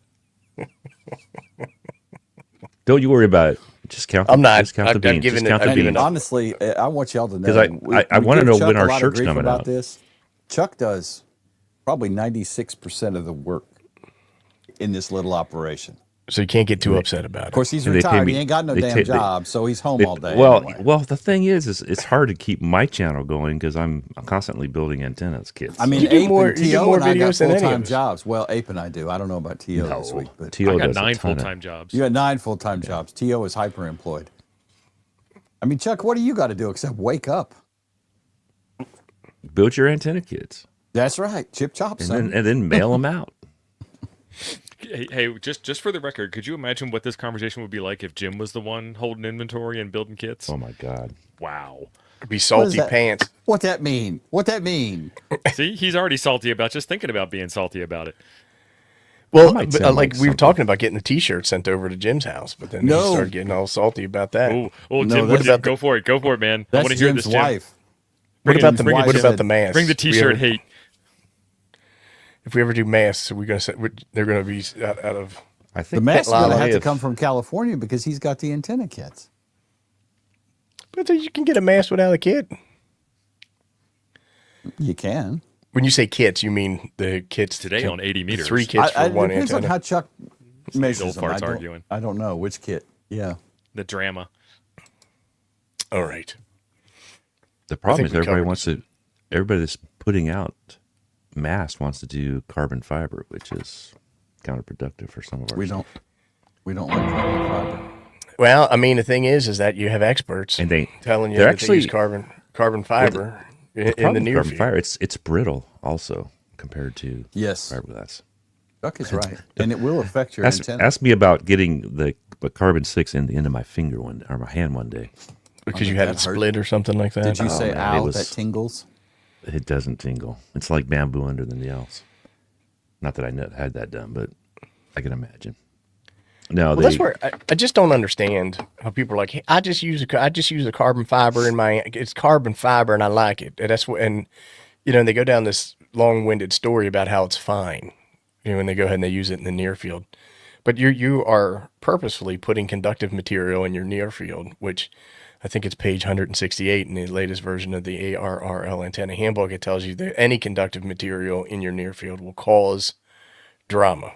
S3: Don't you worry about it. Just count.
S2: I'm not.
S3: Just count the
S2: I'm
S3: beans.
S2: giving
S3: Just
S2: it-
S3: count the
S2: I'm giving
S3: beans.
S2: it up.
S1: Honestly, I want y'all to know.
S3: 'Cause I
S1: we
S3: wanna
S1: give
S3: know
S1: Chuck
S3: when
S1: a
S3: our
S1: lot of
S3: shirt's
S1: grief
S3: coming
S1: about
S3: out.
S1: this. Chuck does probably 96% of the work in this little operation.
S2: So you can't get too upset about it.
S1: Of course, he's
S3: And they pay
S1: retired.
S3: me-
S1: He ain't got no
S3: they
S1: damn
S3: ta- they-
S1: job, so he's home all day.
S3: Well,
S1: anyway.
S3: well, the thing is it's hard to keep my channel going because I'm constantly building antennas kits.
S1: I mean,
S2: You do
S1: Ape
S2: more-
S1: and
S2: you do
S1: T.O.
S2: more
S1: and I got
S2: videos than any of
S1: full-time
S2: us.
S1: jobs. Well, Ape and I do. I don't know about T.O. this week, but
S3: T.O.
S4: I got
S3: does a
S4: 9
S3: ton of-
S4: full-time jobs.
S1: you got 9 full-time jobs. T.O. is hyper-employed. I mean, Chuck, what do you got to do except wake up?
S3: build your antenna kits
S1: That's right. Chip chop, son.
S3: and then mail them out.
S4: Hey, just for the record, could you imagine what this conversation would be like if Jim was the one holding inventory and building kits?
S3: Oh my God.
S4: Wow.
S2: It'd be salty
S1: that?
S2: pants.
S1: What that mean? What that mean?
S4: See, he's already salty about just thinking about being salty about it.
S2: Well,
S3: might
S2: but,
S3: sound
S2: like
S3: like
S2: we were
S3: something.
S2: talking about getting the T-shirt sent over to Jim's house, but then
S1: No.
S2: he started getting all salty about that.
S4: Oh,
S1: No,
S4: Jim,
S1: that's-
S4: about go for it, man. I
S1: That's
S4: want to hear
S1: Jim's
S4: this, Jim.
S1: wife.
S2: What about the
S1: Bring it-
S2: what
S1: Jim
S2: about
S1: said-
S2: the mask?
S4: Bring the T-shirt hate.
S2: If we ever do masks, we're gonna say they're gonna be out of.
S3: I
S1: The
S3: think
S1: mask is going to
S2: Lala
S1: have to
S3: if-
S1: come from California because he's got the antenna kits.
S2: But you can get a mask without a kit.
S1: You can.
S2: When you say kits, you mean the kits
S4: Today on 80
S2: the
S4: meters.
S2: 3 kits for
S1: It
S2: one
S1: depends
S2: antenna.
S1: on how Chuck measures
S4: old
S1: them.
S4: farts arguing.
S1: I don't know which kit. Yeah.
S4: The drama.
S2: All right.
S3: the problem
S2: think
S3: is
S2: we
S3: everybody
S2: covered
S3: wants to. Everybody that's putting out masks wants to do carbon fiber, which is counterproductive for some of our.
S1: We don't like carbon fiber.
S2: Well, I mean, the thing is that you have experts
S3: And they
S2: telling you
S3: they're
S2: that
S3: actually
S2: they use carbon fiber in the
S3: problem with
S2: near
S3: carbon
S2: future.
S3: fiber. It's brittle also compared to
S1: Yes.
S3: fiberglass.
S1: Chuck is right. And it will affect your
S3: Ask,
S1: antenna.
S3: ask me about getting the carbon 6 in the end of my finger or my hand one day.
S2: Because you had it
S1: that hurt.
S2: split or something like that.
S1: Did you say,
S3: man,
S1: ow,
S3: it was-
S1: that tingles?
S3: It doesn't tingle. It's like bamboo under the nails. Not that I had that done, but I can imagine. No,
S2: Well, that's where I just don't understand how people are like, hey, I just use a carbon fiber in my. It's carbon fiber and I like it. And that's what, and and they go down this long-winded story about how it's fine, and they go ahead and they use it in the near field. But you are purposefully putting conductive material in your near field, which I think it's page 168 in the latest version of the ARRL antenna handbook. It tells you that any conductive material in your near field will cause drama,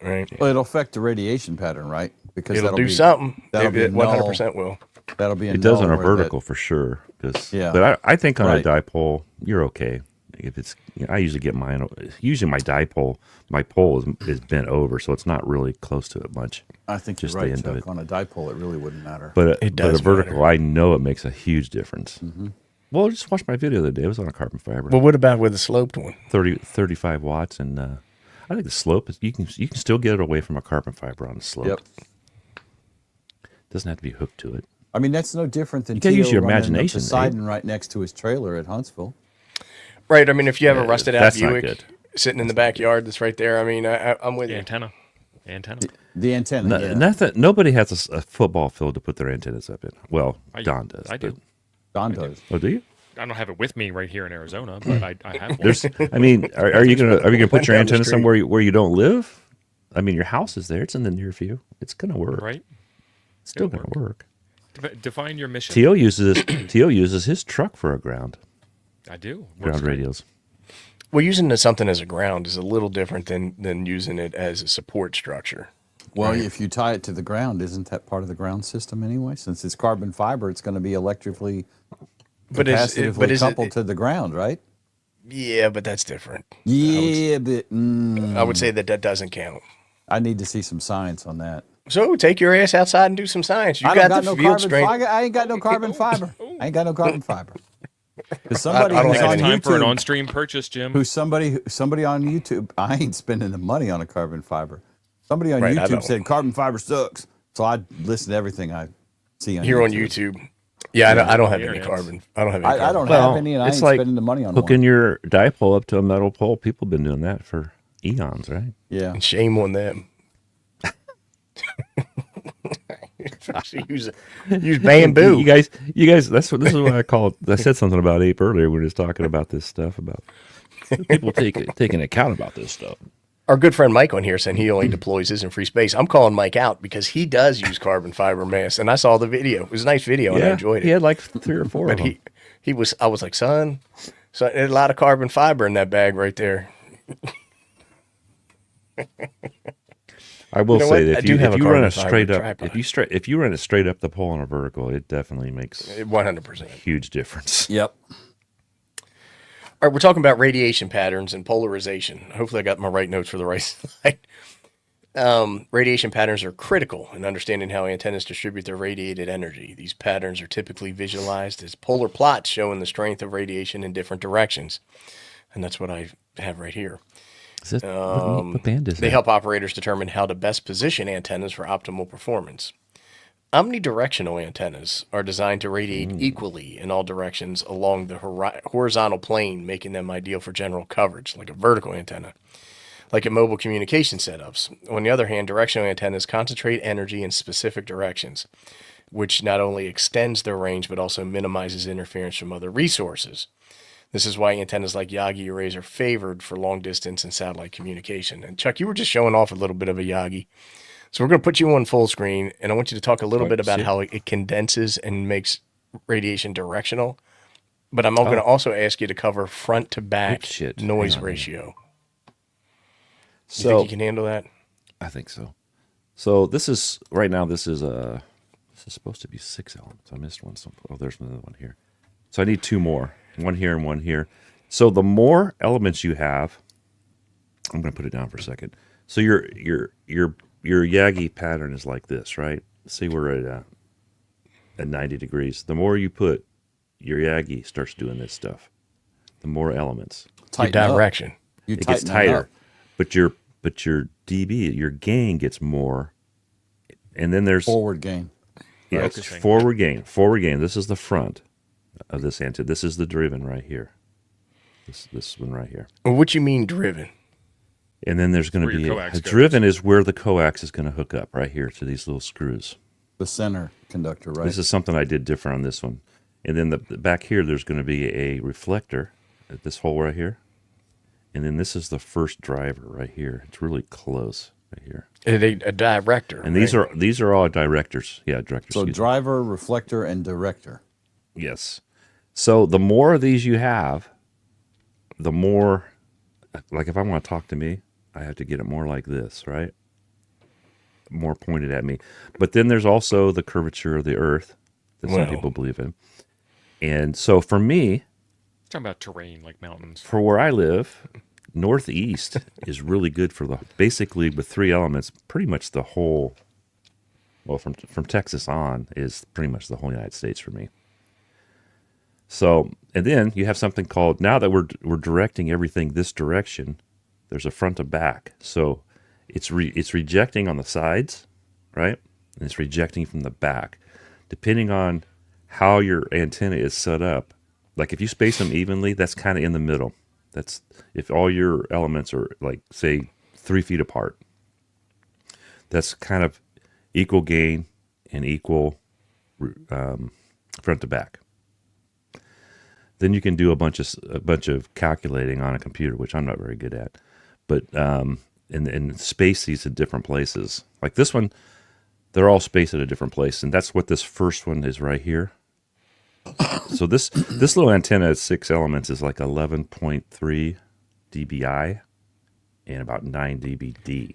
S2: right?
S1: Well, it'll affect the radiation pattern, right? Because
S2: It'll
S1: that'll
S2: do
S1: be,
S2: something.
S1: that'll be a
S2: It 100% will.
S1: That'll be a
S3: it does on
S1: null
S3: a
S1: where
S3: vertical for sure.
S1: Yeah.
S3: But I think on
S1: Right.
S3: a dipole, you're okay. If it's, I usually get mine. Usually my dipole, my pole is bent over, so it's not really close to it much.
S1: I think
S3: just
S1: you're
S3: the
S1: right,
S3: end of
S1: Chuck.
S3: it.
S1: On a dipole, it really wouldn't matter.
S3: But
S2: It
S3: but
S2: does
S3: a vertical,
S2: matter.
S3: I know it makes a huge difference. Well, just watch my video the other day. It was on a carbon fiber,
S2: Well, what about with a sloped one?
S3: 35 watts, and I think the slope is you can still get it away from a carbon fiber on the slope.
S1: Yep.
S3: Doesn't have to be hooked to it.
S1: I mean, that's no different than
S3: You gotta use
S1: Tio
S3: your
S1: running
S3: imagination,
S1: up Poseidon right next to his trailer at Huntsville.
S2: Right. I mean, if you have a rusted out
S3: that's not
S2: Buick
S3: good.
S2: sitting in the backyard that's right there, I mean, I'm with
S4: The
S2: you.
S4: antenna.
S1: The antenna.
S3: No,
S1: yeah.
S3: nothing. Nobody has a football field to put their antennas up in. Well, Don does.
S4: I do.
S1: Don does.
S3: Oh, do you?
S4: I don't have it with me right here in Arizona, but I have one.
S3: There's. I mean, are you gonna put your
S2: down the
S3: antenna
S2: street.
S3: somewhere where you don't live? I mean, your house is there. It's in the near view. It's gonna work.
S4: right?
S3: It's still
S4: It'll
S3: gonna work.
S4: Define your mission.
S3: T.O. uses his truck for a ground
S4: I do. Works
S3: ground
S4: great.
S3: radios.
S2: Well, using something as a ground is a little different than using it as a support structure.
S1: Well, if you tie it to the ground, isn't that part of the ground system anyway? Since it's carbon fiber, it's going to be electrically capacitively coupled to the ground, right?
S2: Yeah, but that's different.
S1: Yeah, but
S2: I would say that doesn't count.
S1: I need to see some science on that.
S2: So take your ass outside and do some science. You
S1: I
S2: got
S1: don't
S2: the
S1: no
S2: field
S1: carbon
S2: strength.
S1: fiber. I ain't got no carbon fiber. I ain't got no carbon fiber. Because somebody
S2: I don't
S1: who's
S2: have
S1: on
S2: any.
S4: Time for an
S1: YouTube,
S4: on-stream purchase, Jim.
S1: somebody on YouTube, I ain't spending the money on a carbon fiber. Somebody on YouTube said carbon fiber sucks. So I listen to everything I see on
S2: here
S1: YouTube.
S2: on YouTube. Yeah, I don't have any carbon. I don't have any carbon.
S1: I don't have any, and I ain't spending the money on
S3: hooking
S1: one.
S3: your dipole up to a metal pole. People have been doing that for eons, right?
S1: Yeah.
S2: And shame on them. use bamboo.
S3: You guys. This is what I call. I said something about ape earlier. We were just talking about this stuff about people taking account about this stuff.
S2: Our good friend Mike on here saying he only deploys his in free space. I'm calling Mike out because he does use carbon fiber mask, and I saw the video. It was a nice video, and I enjoyed it.
S3: He had like 3 or 4
S2: but
S3: of them.
S2: I was like, son, there's a lot of carbon fiber in that bag right there.
S3: I will say that if you run it straight up,
S2: tripod.
S3: if you run it straight up the pole on a vertical, it definitely makes
S2: 100%
S3: a huge difference.
S1: Yep.
S2: All right, we're talking about radiation patterns and polarization. Hopefully I got my right notes for the right slide. Radiation patterns are critical in understanding how antennas distribute their radiated energy. These patterns are typically visualized as polar plots showing the strength of radiation in different directions. And that's what I have right here.
S3: What band is that?
S2: They help operators determine how to best position antennas for optimal performance. Omnidirectional antennas are designed to radiate equally in all directions along the horizontal plane, making them ideal for general coverage, like a vertical antenna, like in mobile communication setups. On the other hand, directional antennas concentrate energy in specific directions, which not only extends their range, but also minimizes interference from other resources. This is why antennas like Yagi arrays are favored for long distance and satellite communication. And Chuck, you were just showing off a little bit of a Yagi. So we're going to put you on full screen, and I want you to talk a little bit about how it condenses and makes radiation directional. But I'm going to also ask you to cover front to back noise ratio. You think you can handle that?
S3: I think so. So this is supposed to be 6 elements. I missed one. Oh, there's another one here. So I need 2 more. One here and one here. So the more elements you have, I'm going to put it down for a second. So your Yagi pattern is like this, right? See, we're at 90 degrees. The more you put, your Yagi starts doing this stuff. The more elements.
S2: Your direction.
S3: It gets tighter. But your dB, your gain gets more. And then there's
S1: forward gain.
S3: Yeah, it's forward gain. Forward gain. This is the front of this antenna. This is the driven right here. This one right here.
S2: What you mean driven?
S3: And then there's going to be a driven is where the coax is going to hook up right here to these little screws.
S1: The center conductor, right?
S3: This is something I did different on this one. And then the back here, there's going to be a reflector at this hole right here. And then this is the first driver right here. It's really close right here.
S2: A director.
S3: And these are all directors. Yeah, directors.
S1: So driver, reflector, and director.
S3: Yes. So the more of these you have, the more, like if I want to talk to me, I have to get it more like this, right? More pointed at me. But then there's also the curvature of the earth that some people believe in. And so for me,
S4: talking about terrain like mountains.
S3: For where I live, northeast is really good for basically with 3 elements, pretty much the whole, well, from Texas on is pretty much the whole United States for me. So, and then you have something called, now that we're directing everything this direction, there's a front to back. So it's rejecting on the sides, right? And it's rejecting from the back. Depending on how your antenna is set up, like if you space them evenly, that's kind of in the middle. That's if all your elements are like, say, 3 feet apart. That's kind of equal gain and equal front to back. Then you can do a bunch of calculating on a computer, which I'm not very good at, but and space these in different places. Like this one, they're all spaced at a different place, and that's what this first one is right here. So this little antenna at 6 elements is like 11.3 dBi and about 9 dBd.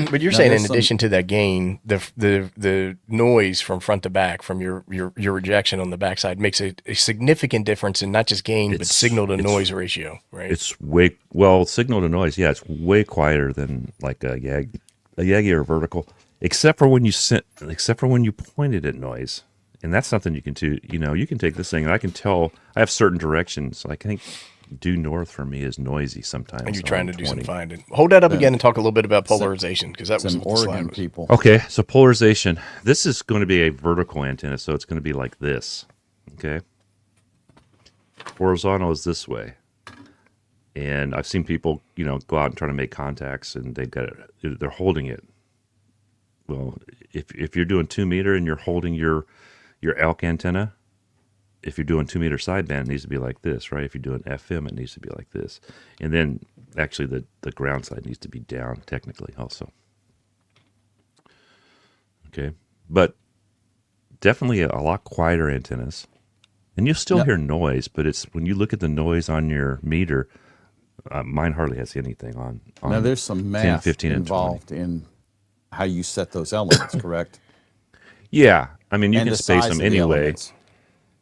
S2: But you're saying in addition to that gain, the noise from front to back from your rejection on the backside makes a significant difference in not just gain, but signal to noise ratio, right?
S3: It's signal to noise. Yeah, it's way quieter than like a Yagi or vertical, except for when you point it at noise. And that's something you can do. You know, you can take this thing and I can tell I have certain directions. I think due north for me is noisy sometimes.
S2: And you're trying to do some finding. Hold that up again and talk a little bit about polarization, because that was
S1: some
S2: what the slide
S1: Oregon
S2: was.
S1: people.
S3: Okay, so polarization. This is going to be a vertical antenna, so it's going to be like this. Okay. Horizontal is this way. And I've seen people, go out and try to make contacts, and they're holding it. Well, if you're doing 2 meter and you're holding your elk antenna, if you're doing 2 meter sideband, it needs to be like this, right? If you're doing FM, it needs to be like this. And then actually the ground side needs to be down technically also. Okay. But definitely a lot quieter antennas. And you'll still hear noise, but it's when you look at the noise on your meter, mine hardly has anything on.
S1: Now there's some math
S3: 10, 15,
S1: involved in how you set those elements, correct?
S3: Yeah. I mean, you
S1: And
S3: can
S1: the
S3: space
S1: size
S3: them
S1: of the
S3: anyway.
S1: elements.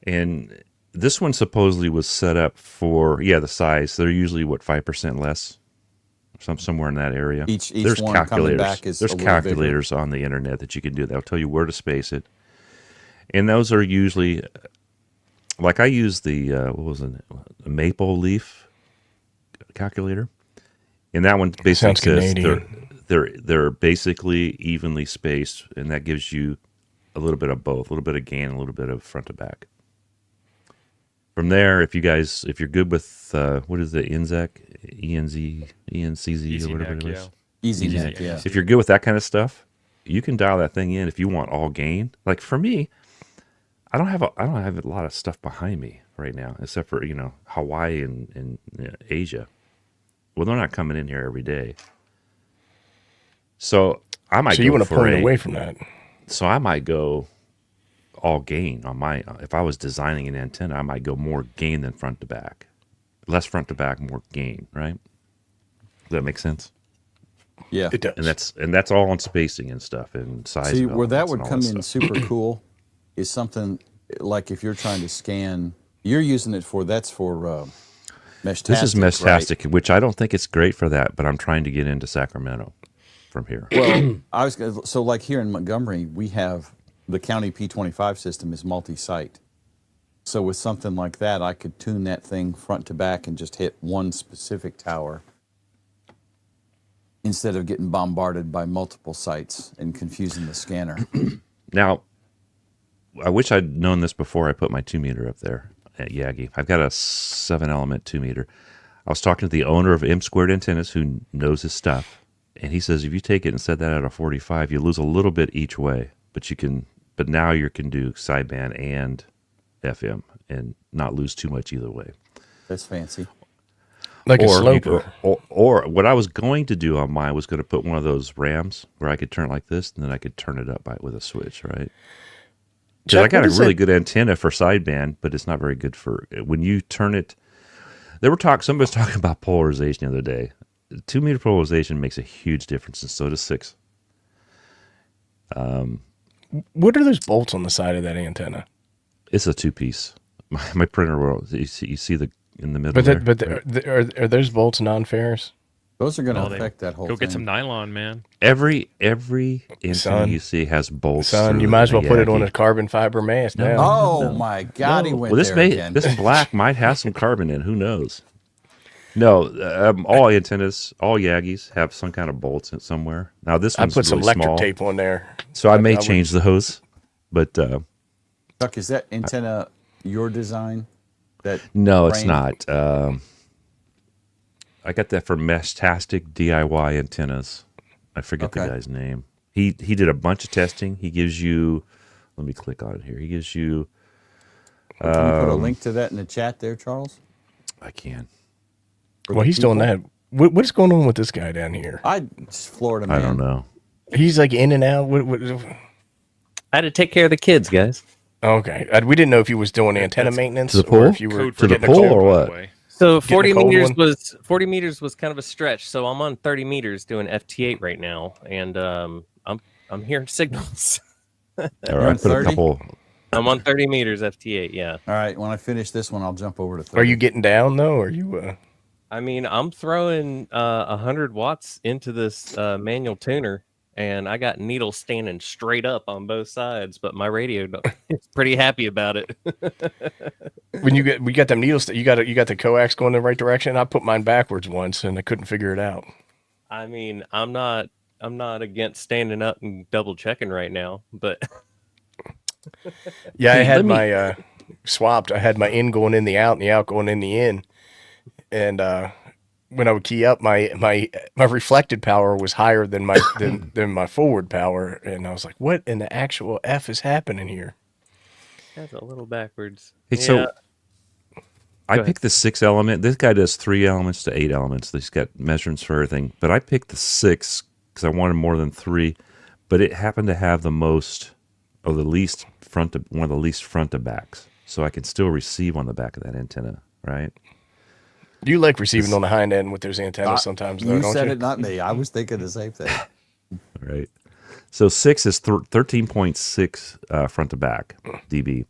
S3: And this one supposedly was set up for, the size. They're usually, 5% less? Somewhere in that area.
S1: Each
S3: there's
S1: one
S3: calculators.
S1: coming back is
S3: There's
S1: a little
S3: calculators on the internet that you can do. They'll tell you where to space it. And those are usually, like I use the, a maple leaf calculator. And that one basically says they're basically evenly spaced, and that gives you a little bit of both, a little bit of gain, a little bit of front to back. From there, if you're good with what is the ENCZ or whatever it is,
S1: EasyNet, yeah.
S3: If you're good with that kind of stuff, you can dial that thing in if you want all gain. Like for me, I don't have a lot of stuff behind me right now, except for Hawaii and Asia. Well, they're not coming in here every day, so I might. So
S2: you want to pull it away from that?
S3: So I might go all gain on my. If I was designing an antenna, I might go more gain than front to back, less front to back, more gain. Right? Does that make sense?
S1: Yeah,
S2: it does.
S3: And that's all on spacing and stuff and size.
S1: See, where that would come in super cool is something like if you're trying to scan, you're using it for Meshtastic.
S3: This is Meshtastic,
S1: right?
S3: which I don't think it's great for that, but I'm trying to get into Sacramento from here.
S1: Well, so like here in Montgomery, we have the county P25 system is multi-site. So with something like that, I could tune that thing front to back and just hit one specific tower instead of getting bombarded by multiple sites and confusing the scanner.
S3: Now, I wish I'd known this before I put my 2 meter up there at Yagi. I've got a 7-element 2 meter. I was talking to the owner of M Squared Antennas who knows his stuff, and he says if you take it and set that at a 45, you lose a little bit each way, but now you can do sideband and FM and not lose too much either way.
S1: That's fancy.
S2: Like a sloper.
S3: Or what I was going to do on mine was going to put one of those rams where I could turn it like this, and then I could turn it up with a switch, right? Because I got a really good antenna for sideband, but it's not very good for when you turn it. Somebody was talking about polarization the other day. 2 meter polarization makes a huge difference, and so does 6.
S2: What are those bolts on the side of that antenna?
S3: It's a 2-piece. My printer will. You see the in the middle.
S2: But are those bolts non-ferrous?
S1: Those are going to affect that whole thing.
S4: Go get some nylon, man.
S3: Every antenna you see has bolts.
S2: Son, you might as well put it on a carbon fiber mast now.
S1: Oh my God, he went there again.
S3: This black might have some carbon in. Who knows? No, all antennas, all Yagis have some kind of bolts in somewhere. Now this one's
S2: I put some
S3: really
S2: electric
S3: small,
S2: tape on there,
S3: so I may change the hose. But
S1: Chuck, is that antenna your design?
S3: No, it's not. I got that from Meshtastic DIY Antennas. I forget the guy's name. He did a bunch of testing. He gives you. Let me click on it here. He gives you.
S1: Can you put a link to that in the chat there, Charles?
S3: I can.
S2: Well, he's doing that. What's going on with this guy down here?
S1: Florida man.
S3: I don't know.
S2: He's like in and out.
S5: I had to take care of the kids, guys.
S2: Okay, we didn't know if he was doing antenna maintenance
S3: to the pole,
S2: or if you were
S3: to the pole or what.
S5: So 40 meters was kind of a stretch. So I'm on 30 meters doing FT8 right now, and I'm hearing signals.
S3: All right, put a couple.
S5: I'm on 30 meters FT8. Yeah.
S1: All right. When I finish this one, I'll jump over to 30.
S2: Are you getting down though? Or are you?
S5: I mean, I'm throwing 100 watts into this manual tuner, and I got needles standing straight up on both sides, but my radio is pretty happy about it.
S2: When we got them needles, you got the coax going in the right direction. I put mine backwards once, and I couldn't figure it out.
S5: I mean, I'm not against standing up and double checking right now, but
S2: yeah, I had my swapped. I had my in going in the out, and the out going in the in, and when I would key up, my reflected power was higher than my than my forward power, and I was like, "What in the actual F is happening here?"
S5: That's a little backwards.
S3: Hey, so I picked the 6 element. This guy does 3 elements to 8 elements. He's got measurements for everything. But I picked the 6 because I wanted more than 3. But it happened to have the most, or the least one of the least front to backs. So I can still receive on the back of that antenna, right?
S2: You like receiving on the hind end with those antennas sometimes, though, don't you?
S1: You said it, not me. I was thinking the same thing.
S3: Right. So 6 is 13.6 front to back dB.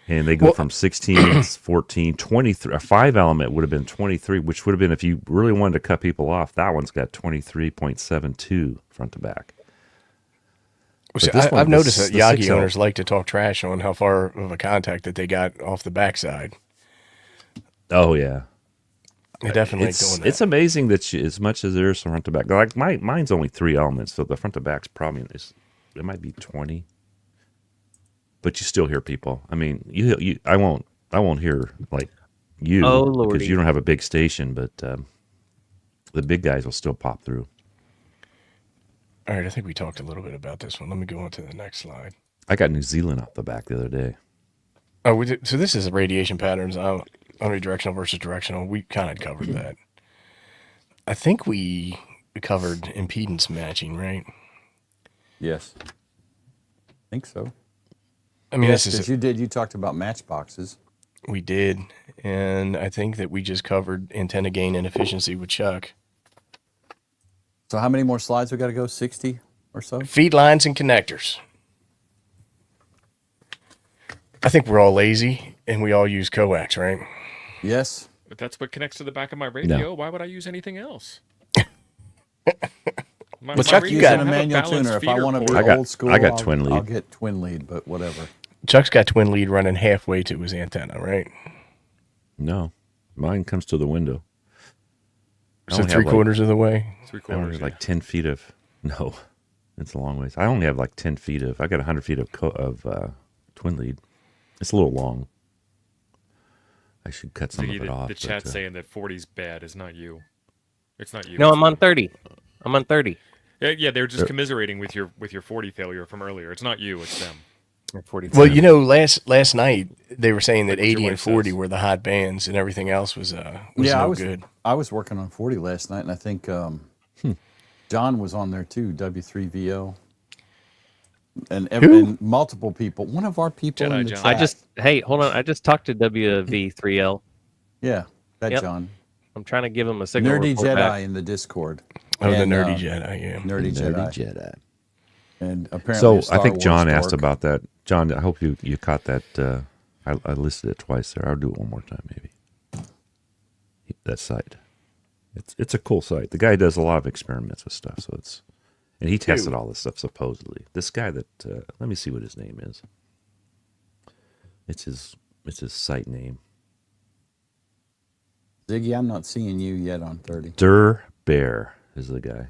S3: And they go from 16, 14, 23. A 5 element would have been 23, which would have been, if you really wanted to cut people off, that one's got 23.72 front to back.
S2: See, I've noticed that Yagi owners like to talk trash on how far of a contact that they got off the backside.
S3: Oh, yeah.
S2: They definitely like doing that.
S3: It's amazing that as much as there is front to back, like mine's only 3 elements, so the front to back's probably, it might be 20. But you still hear people. I mean, I won't hear like you because you don't have a big station, but the big guys will still pop through.
S2: All right, I think we talked a little bit about this one. Let me go on to the next slide.
S3: I got New Zealand off the back the other day.
S2: Oh, so this is radiation patterns, omnidirectional versus directional. We kind of covered that. I think we covered impedance matching, right?
S1: Yes. I think so.
S2: I mean,
S1: yes, because you talked about matchboxes.
S2: We did, and I think that we just covered antenna gain and efficiency with Chuck.
S1: So how many more slides we got to go? 60 or so?
S2: Feed lines and connectors. I think we're all lazy, and we all use coax, right?
S1: Yes.
S4: But that's what connects to the back of my radio. No. Why would I use anything else?
S1: Well, Chuck, you got a manual tuner. If I want to be old school,
S3: I got twin lead.
S1: I'll get twin lead, but whatever.
S2: Chuck's got twin lead running halfway to his antenna, right?
S3: No, mine comes to the window.
S2: So 3/4 of the way?
S3: 3/4, like 10 feet of, no, it's a long ways. I only have like 10 feet of, I got 100 feet of twin lead. It's a little long. I should cut some of it off.
S4: The chat's saying that 40's bad. It's not you. It's not you.
S5: No, I'm on 30. I'm on 30.
S4: Yeah, they're just commiserating with your 40 failure from earlier. It's not you, it's them.
S5: 40.
S2: Well, you know, last night they were saying that 80 and 40 were the hot bands, and everything else was no good.
S1: I was working on 40 last night, and I think John was on there too. W3VO. And multiple people. One of our people in the chat.
S5: Hey, hold on. I just talked to WV3L.
S1: Yeah, John.
S5: I'm trying to give him a signal.
S1: Nerdy Jedi
S5: back.
S1: In the Discord.
S2: Oh, the Nerdy Jedi, yeah.
S1: Nerdy Jedi. And apparently,
S3: so I think John asked about that. John, I hope you caught that. I listed it twice there. I'll do it one more time, maybe. That site. It's a cool site. The guy does a lot of experiments with stuff, so it's. And he tested all this stuff, supposedly. This guy that, let me see what his name is. It's his site name.
S1: Ziggy, I'm not seeing you yet on 30.
S3: Der Bear is the guy.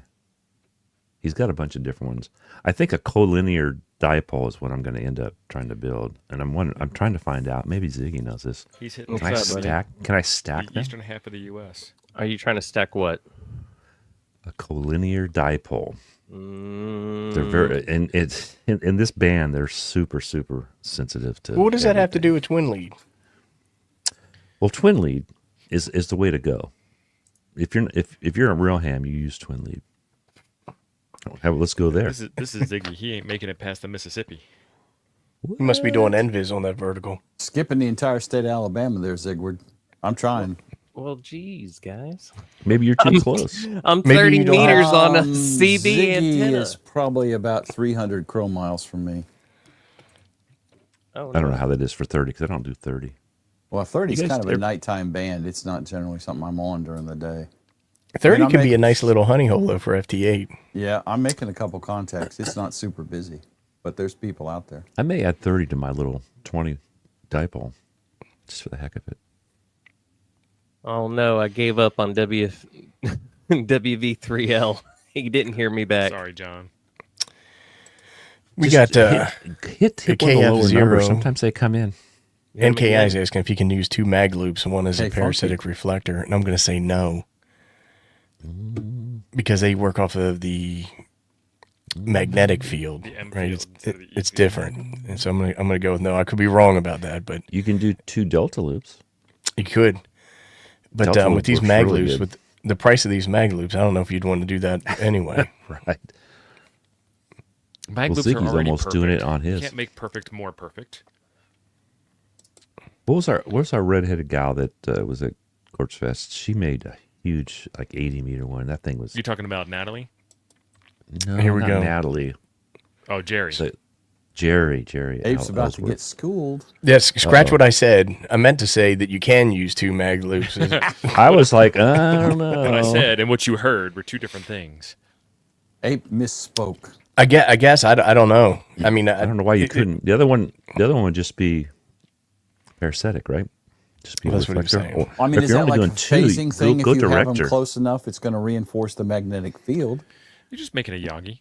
S3: He's got a bunch of different ones. I think a collinear dipole is what I'm going to end up trying to build. And I'm trying to find out. Maybe Ziggy knows this.
S4: He's hitting
S3: Can I stack
S4: the eastern half of the U.S.?
S5: Are you trying to stack what?
S3: A collinear dipole. They're very, and it's in this band. They're super sensitive to.
S2: What does that have to do with twin lead?
S3: Well, twin lead is the way to go. If you're a real ham, you use twin lead. Let's go there.
S4: This is Ziggy. He ain't making it past the Mississippi.
S2: You must be doing NVIS on that vertical.
S1: Skipping the entire state of Alabama there, Zigward. I'm trying.
S5: Well, geez, guys.
S3: Maybe you're too close.
S5: I'm 30 meters on a CB
S1: Ziggy
S5: antenna.
S1: Is probably about 300 chrome miles from me.
S3: Oh, no. I don't know how that is for 30 because I don't do 30.
S1: Well, 30 is kind of a nighttime band. It's not generally something I'm on during the day.
S2: 30 could be a nice little honey hole though for FT8.
S1: Yeah, I'm making a couple contacts. It's not super busy, but there's people out there.
S3: I may add 30 to my little 20 dipole, just for the heck of it.
S5: Oh no, I gave up on WV3L. He didn't hear me back.
S4: Sorry, John.
S2: We got
S3: hit the lower number. Sometimes they come in.
S2: NKI is asking if you can use 2 mag loops and one as a parasitic reflector, and I'm going to say no. Because they work off of the magnetic field, right? It's different, and so I'm gonna go with no. I could be wrong about that, but
S3: you can do 2 delta loops.
S2: You could, but with these mag loops, with the price of these mag loops, I don't know if you'd want to do that anyway.
S3: Right.
S4: Mag loops are already
S3: almost
S4: perfect.
S3: Doing it on his.
S4: You can't make perfect more perfect.
S3: What was our redheaded gal that was at Quartz Fest? She made a huge, like 80-meter one. That thing was.
S4: You talking about Natalie?
S3: No,
S2: here we go.
S3: Natalie.
S4: Oh, Jerry.
S3: So, Jerry.
S1: Abe's about to get schooled.
S2: Yes, scratch what I said. I meant to say that you can use 2 mag loops.
S3: I was like, I don't know.
S4: What I said and what you heard were 2 different things.
S1: Abe misspoke.
S2: I guess I don't know. I mean,
S3: I don't know why you couldn't. The other one would just be parasitic, right? Just be a reflector.
S1: I mean, is that like a phasing thing? If you have them close enough, it's going to reinforce the magnetic field.
S4: You're just making a Yagi.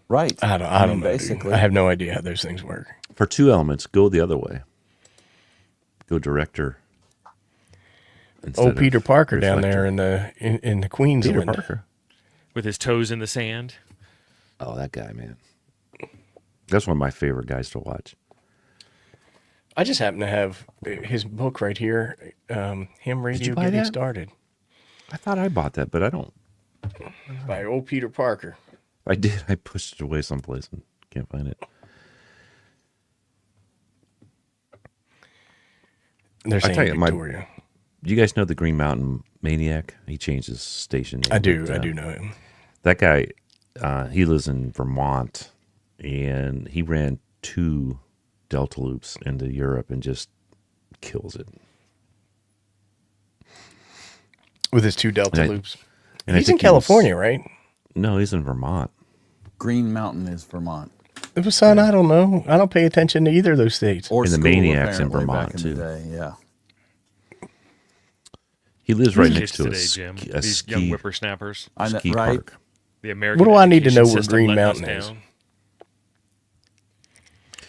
S1: Right.
S2: I don't know. Basically, I have no idea how those things work.
S3: For 2 elements, go the other way. Go director.
S2: Peter Parker down there in the Queens.
S3: Peter Parker.
S4: With his toes in the sand.
S3: Oh, that guy, man. That's one of my favorite guys to watch.
S2: I just happen to have his book right here, Ham Radio Getting Started.
S3: I thought I bought that, but I don't.
S2: By old Peter Parker.
S3: I did. I pushed it away someplace and can't find it.
S2: They're saying Victoria.
S3: You guys know the Green Mountain Maniac? He changed his station name.
S2: I do know him.
S3: That guy, he lives in Vermont, and he ran 2 delta loops into Europe and just kills it.
S2: With his 2 delta loops? And he's in California, right?
S3: No, he's in Vermont.
S1: Green Mountain is Vermont.
S2: Son, I don't know. I don't pay attention to either of those states.
S1: Or
S3: and the Maniac's in Vermont, too.
S1: Yeah.
S3: He lives right next to
S4: These young whippersnappers.
S3: Ski
S1: right?
S3: park.
S4: The American
S2: what do I need to know where
S4: system
S2: Green
S4: letting
S2: Mountain
S4: us
S2: is?
S4: down.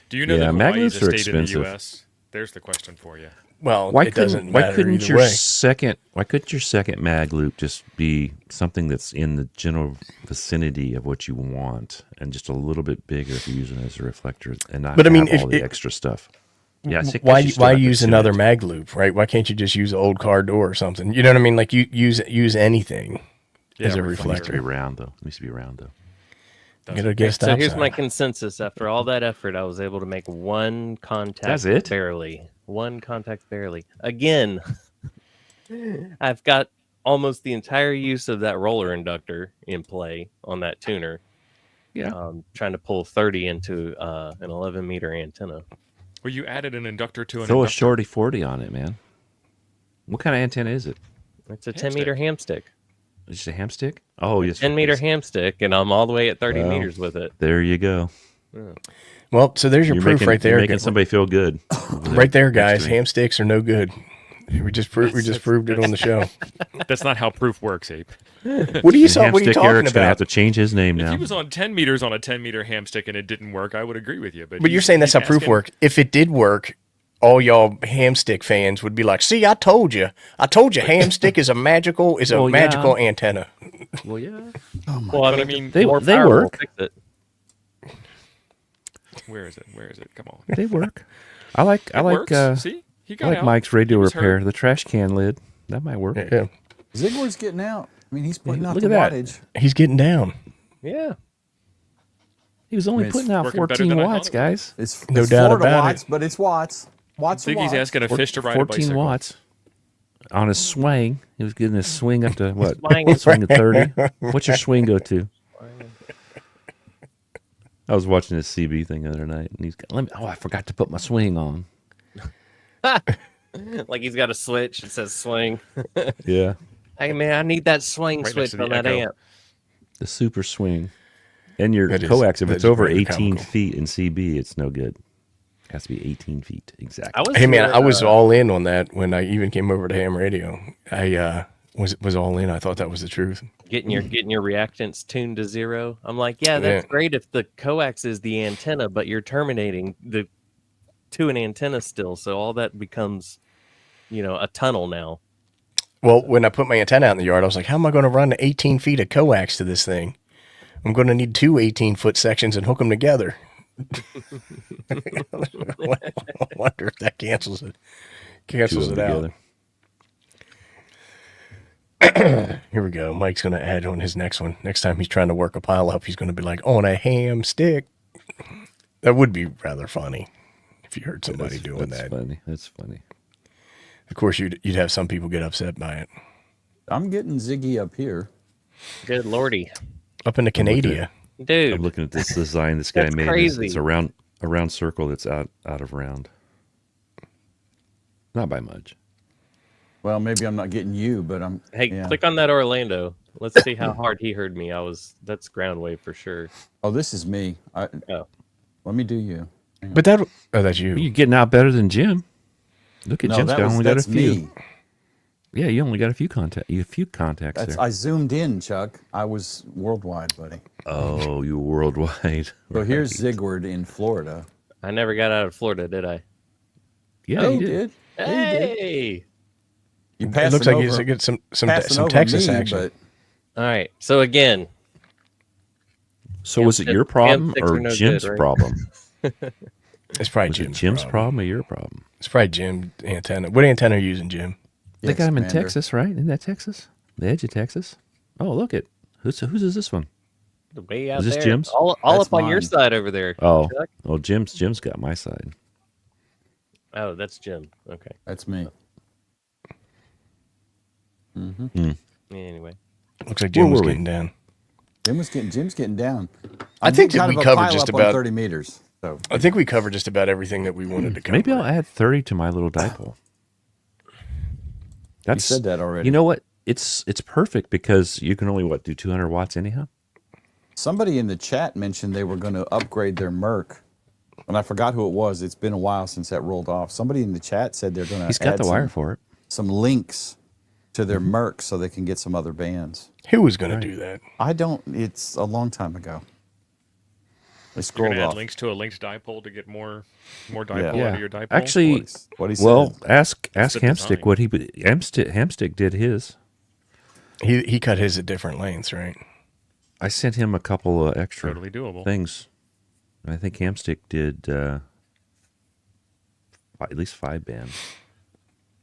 S4: Do you know that Hawaii is a
S3: magnets are
S4: state in the
S3: expensive.
S4: U.S.? There's the question for you.
S2: Well,
S3: why
S2: it doesn't matter
S3: couldn't
S2: either way.
S3: Why couldn't your second mag loop just be something that's in the general vicinity of what you want, and just a little bit bigger if you're using it as a reflector, and not all the extra stuff? Yeah,
S2: why use another mag loop, right? Why can't you just use an old car door or something? You know what I mean? Like you use anything as a reflector.
S3: It needs to be round though. It needs to be round though.
S5: So here's my consensus. After all that effort, I was able to make 1 contact.
S3: That's it?
S5: Barely. 1 contact barely. Again, I've got almost the entire use of that roller inductor in play on that tuner.
S3: Yeah.
S5: Trying to pull 30 into an 11-meter antenna.
S4: Well, you added an inductor to an
S3: Throw
S4: inductor.
S3: a shorty 40 on it, man. What kind of antenna is it?
S5: It's a 10-meter ham stick.
S3: It's just a ham stick? Oh, yes.
S5: 10-meter ham stick, and I'm all the way at 30 meters with it.
S3: There you go.
S5: Yeah.
S2: Well, so there's your proof right there.
S3: You're making somebody feel good.
S2: Right there, guys. Ham sticks are no good. We just proved it on the show.
S4: That's not how proof works, Abe.
S2: What are you talking
S3: Eric's
S2: about?
S3: Gonna have to change his name now.
S4: If he was on 10 meters on a 10-meter ham stick and it didn't work, I would agree with you.
S2: But you're saying that's how proof works. If it did work, all y'all ham stick fans would be like, "See, I told you. Ham stick is a magical antenna."
S3: Well, yeah.
S5: Oh my God. I mean,
S3: they work.
S5: Fix it.
S4: Where is it? Come on.
S3: They work. I like.
S4: See, he got
S3: I like
S4: out.
S3: Mike's radio repair.
S4: Hurt.
S3: The trash can lid. That might work.
S2: Yeah.
S1: Ziegler's getting out. I mean, he's putting out
S3: Look
S1: the
S3: at that.
S1: wattage.
S2: He's getting down.
S5: Yeah.
S3: He was only putting out 14 watts, guys.
S1: It's
S2: no doubt
S1: Florida
S2: about
S1: watts, but it's watts.
S4: I think he's asking a fish to ride a
S3: 14
S4: bicycle.
S3: watts on his swing. He was getting his swing up to what?
S5: Swing.
S3: Swing to 30. What's your swing go to? I was watching this CB thing the other night, and he's got, I forgot to put my swing on.
S5: Like he's got a switch. It says swing.
S3: Yeah.
S5: Hey man, I need that swing
S4: Right
S5: switch
S4: next to the
S5: on that
S4: Echo.
S5: amp.
S3: The super swing. And your
S2: That is-
S3: coax, if
S2: that
S3: it's
S2: is
S3: over
S2: rather
S3: 18
S2: comical.
S3: feet in CB, it's no good. It has to be 18 feet exactly.
S2: Hey man, I was all in on that when I even came over to ham radio. I was all in. I thought that was the truth.
S5: getting your reactance tuned to 0. I'm like, yeah, that's great if the coax is the antenna, but you're terminating to an antenna still, so all that becomes, a tunnel now.
S2: Well, when I put my antenna out in the yard, I was like, how am I going to run 18 feet of coax to this thing? I'm going to need 2 18-foot sections and hook them together. I wonder if that cancels it. Cancels it out. Here we go. Mike's going to add on his next one. Next time he's trying to work a pile up, he's going to be like, on a ham stick. That would be rather funny if you heard somebody doing that.
S3: That's funny.
S2: Of course, you'd have some people get upset by it.
S1: I'm getting Ziggy up here.
S5: Good lordy.
S2: Up in the Canada.
S5: Dude.
S3: I'm looking at this design this guy
S5: That's
S3: made.
S5: crazy.
S3: It's a round circle that's out of round. Not by much.
S1: Well, maybe I'm not getting you, but I'm.
S5: Hey,
S1: yeah.
S5: click on that Orlando. Let's see how hard he heard me. That's ground wave for sure.
S1: Oh, this is me.
S5: Oh.
S1: Let me do you.
S2: But that's you.
S3: You're getting out better than Jim. Look at Jim's only got a few.
S1: Me.
S3: Yeah, you only got a few contacts there.
S1: I zoomed in, Chuck. I was worldwide, buddy.
S3: Oh, you worldwide.
S1: So here's Zigward in Florida.
S5: I never got out of Florida, did I?
S3: Yeah, you did.
S5: Hey.
S1: You
S2: it looks like you get some Texas action.
S1: But
S5: all right. So again.
S3: So was it your problem or
S5: no
S3: Jim's
S5: good, right?
S3: problem?
S2: It's probably
S3: Was it Jim's problem or your problem?
S2: It's probably Jim's antenna. What antenna are you using, Jim?
S3: They got him in Texas, right? Isn't that Texas? The edge of Texas? Oh, look it. Whose is this one?
S5: Way out
S3: Is this
S5: there.
S3: Jim's?
S5: All up on your side over there.
S3: Oh,
S5: Chuck.
S3: well, Jim's got my side.
S5: Oh, that's Jim. Okay.
S1: That's me.
S5: Mm-hmm. Anyway.
S2: Looks like Jim was getting down.
S1: Jim's getting down.
S2: I think that we covered just about
S1: 30 meters. So
S2: I think we covered just about everything that we wanted to cover.
S3: Maybe I'll add 30 to my little dipole.
S1: You said that already.
S3: You know what? It's perfect because you can only do 200 watts anyhow.
S1: Somebody in the chat mentioned they were going to upgrade their Merc, and I forgot who it was. It's been a while since that rolled off. Somebody in the chat said they're going to.
S3: He's got the wire for it.
S1: Some links to their Merc so they can get some other bands.
S2: Who was going to do that?
S1: I don't. It's a long time ago. They
S4: You're
S1: scrolled
S4: gonna add
S1: off.
S4: links to a linked dipole to get more dipole out of your dipole.
S3: Actually,
S1: what he said.
S3: Well, ask
S4: the
S3: Hamstick
S4: design.
S3: what Hamstick did his.
S2: He cut his at different lengths, right?
S3: I sent him a couple of extra
S4: Totally doable.
S3: things. I think Hamstick did at least 5 bands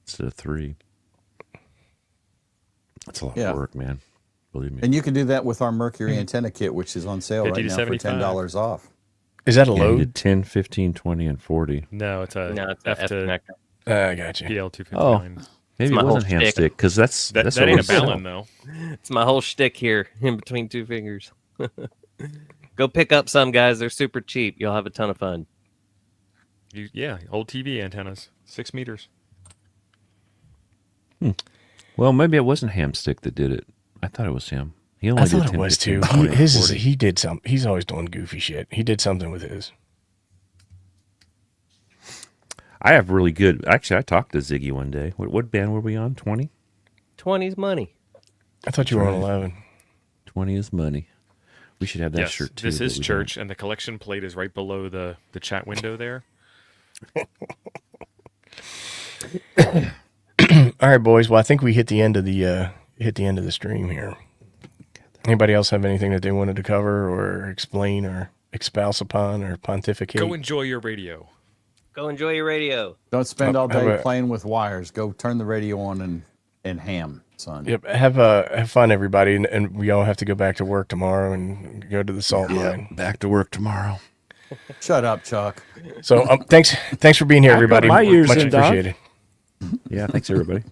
S3: instead of 3. That's a lot of work, man. Believe me.
S1: And you can do that with our Mercury antenna kit, which is on sale right now for $10 off.
S2: Is that a
S3: You
S2: load?
S3: did 10, 15, 20, and 40.
S4: No, it's a
S5: F
S4: to
S5: connector.
S2: I got you.
S4: PL259.
S3: Maybe it wasn't Hamstick because that's
S4: That
S3: what
S4: ain't a
S3: was selling.
S4: balun though.
S5: It's my whole shtick here in between 2 fingers. Go pick up some, guys. They're super cheap. You'll have a ton of fun.
S4: Old TV antennas, 6 meters.
S3: Well, maybe it wasn't Hamstick that did it. I thought it was him. He only
S2: I
S3: did
S2: thought
S3: 10,
S2: it was
S3: 15,
S2: too.
S3: 20, and
S2: His is
S3: 40.
S2: he did something. He's always doing goofy shit. He did something with his.
S3: I have really good. Actually, I talked to Ziggy one day. What band were we on? 20?
S5: 20's money.
S2: I thought you were on 11.
S3: 20 is money. We should have that
S4: Yes,
S3: shirt too.
S4: this
S3: but
S4: is
S3: we
S4: church, and the collection plate is right below the chat window there.
S2: All right, boys. Well, I think we hit the end of the stream here. Anybody else have anything that they wanted to cover or explain or espouse upon or pontificate?
S4: Go enjoy your radio.
S5: Go enjoy your radio.
S1: Don't spend all day playing with wires. Go turn the radio on and ham, son.
S2: Yep. Have fun, everybody, and we all have to go back to work tomorrow and go to the salt mine.
S3: back to work tomorrow.
S1: Shut up, Chuck.
S2: So thanks for being here, everybody.
S3: my ears
S2: Much
S3: in, dog.
S2: appreciated.
S3: Yeah, thanks everybody.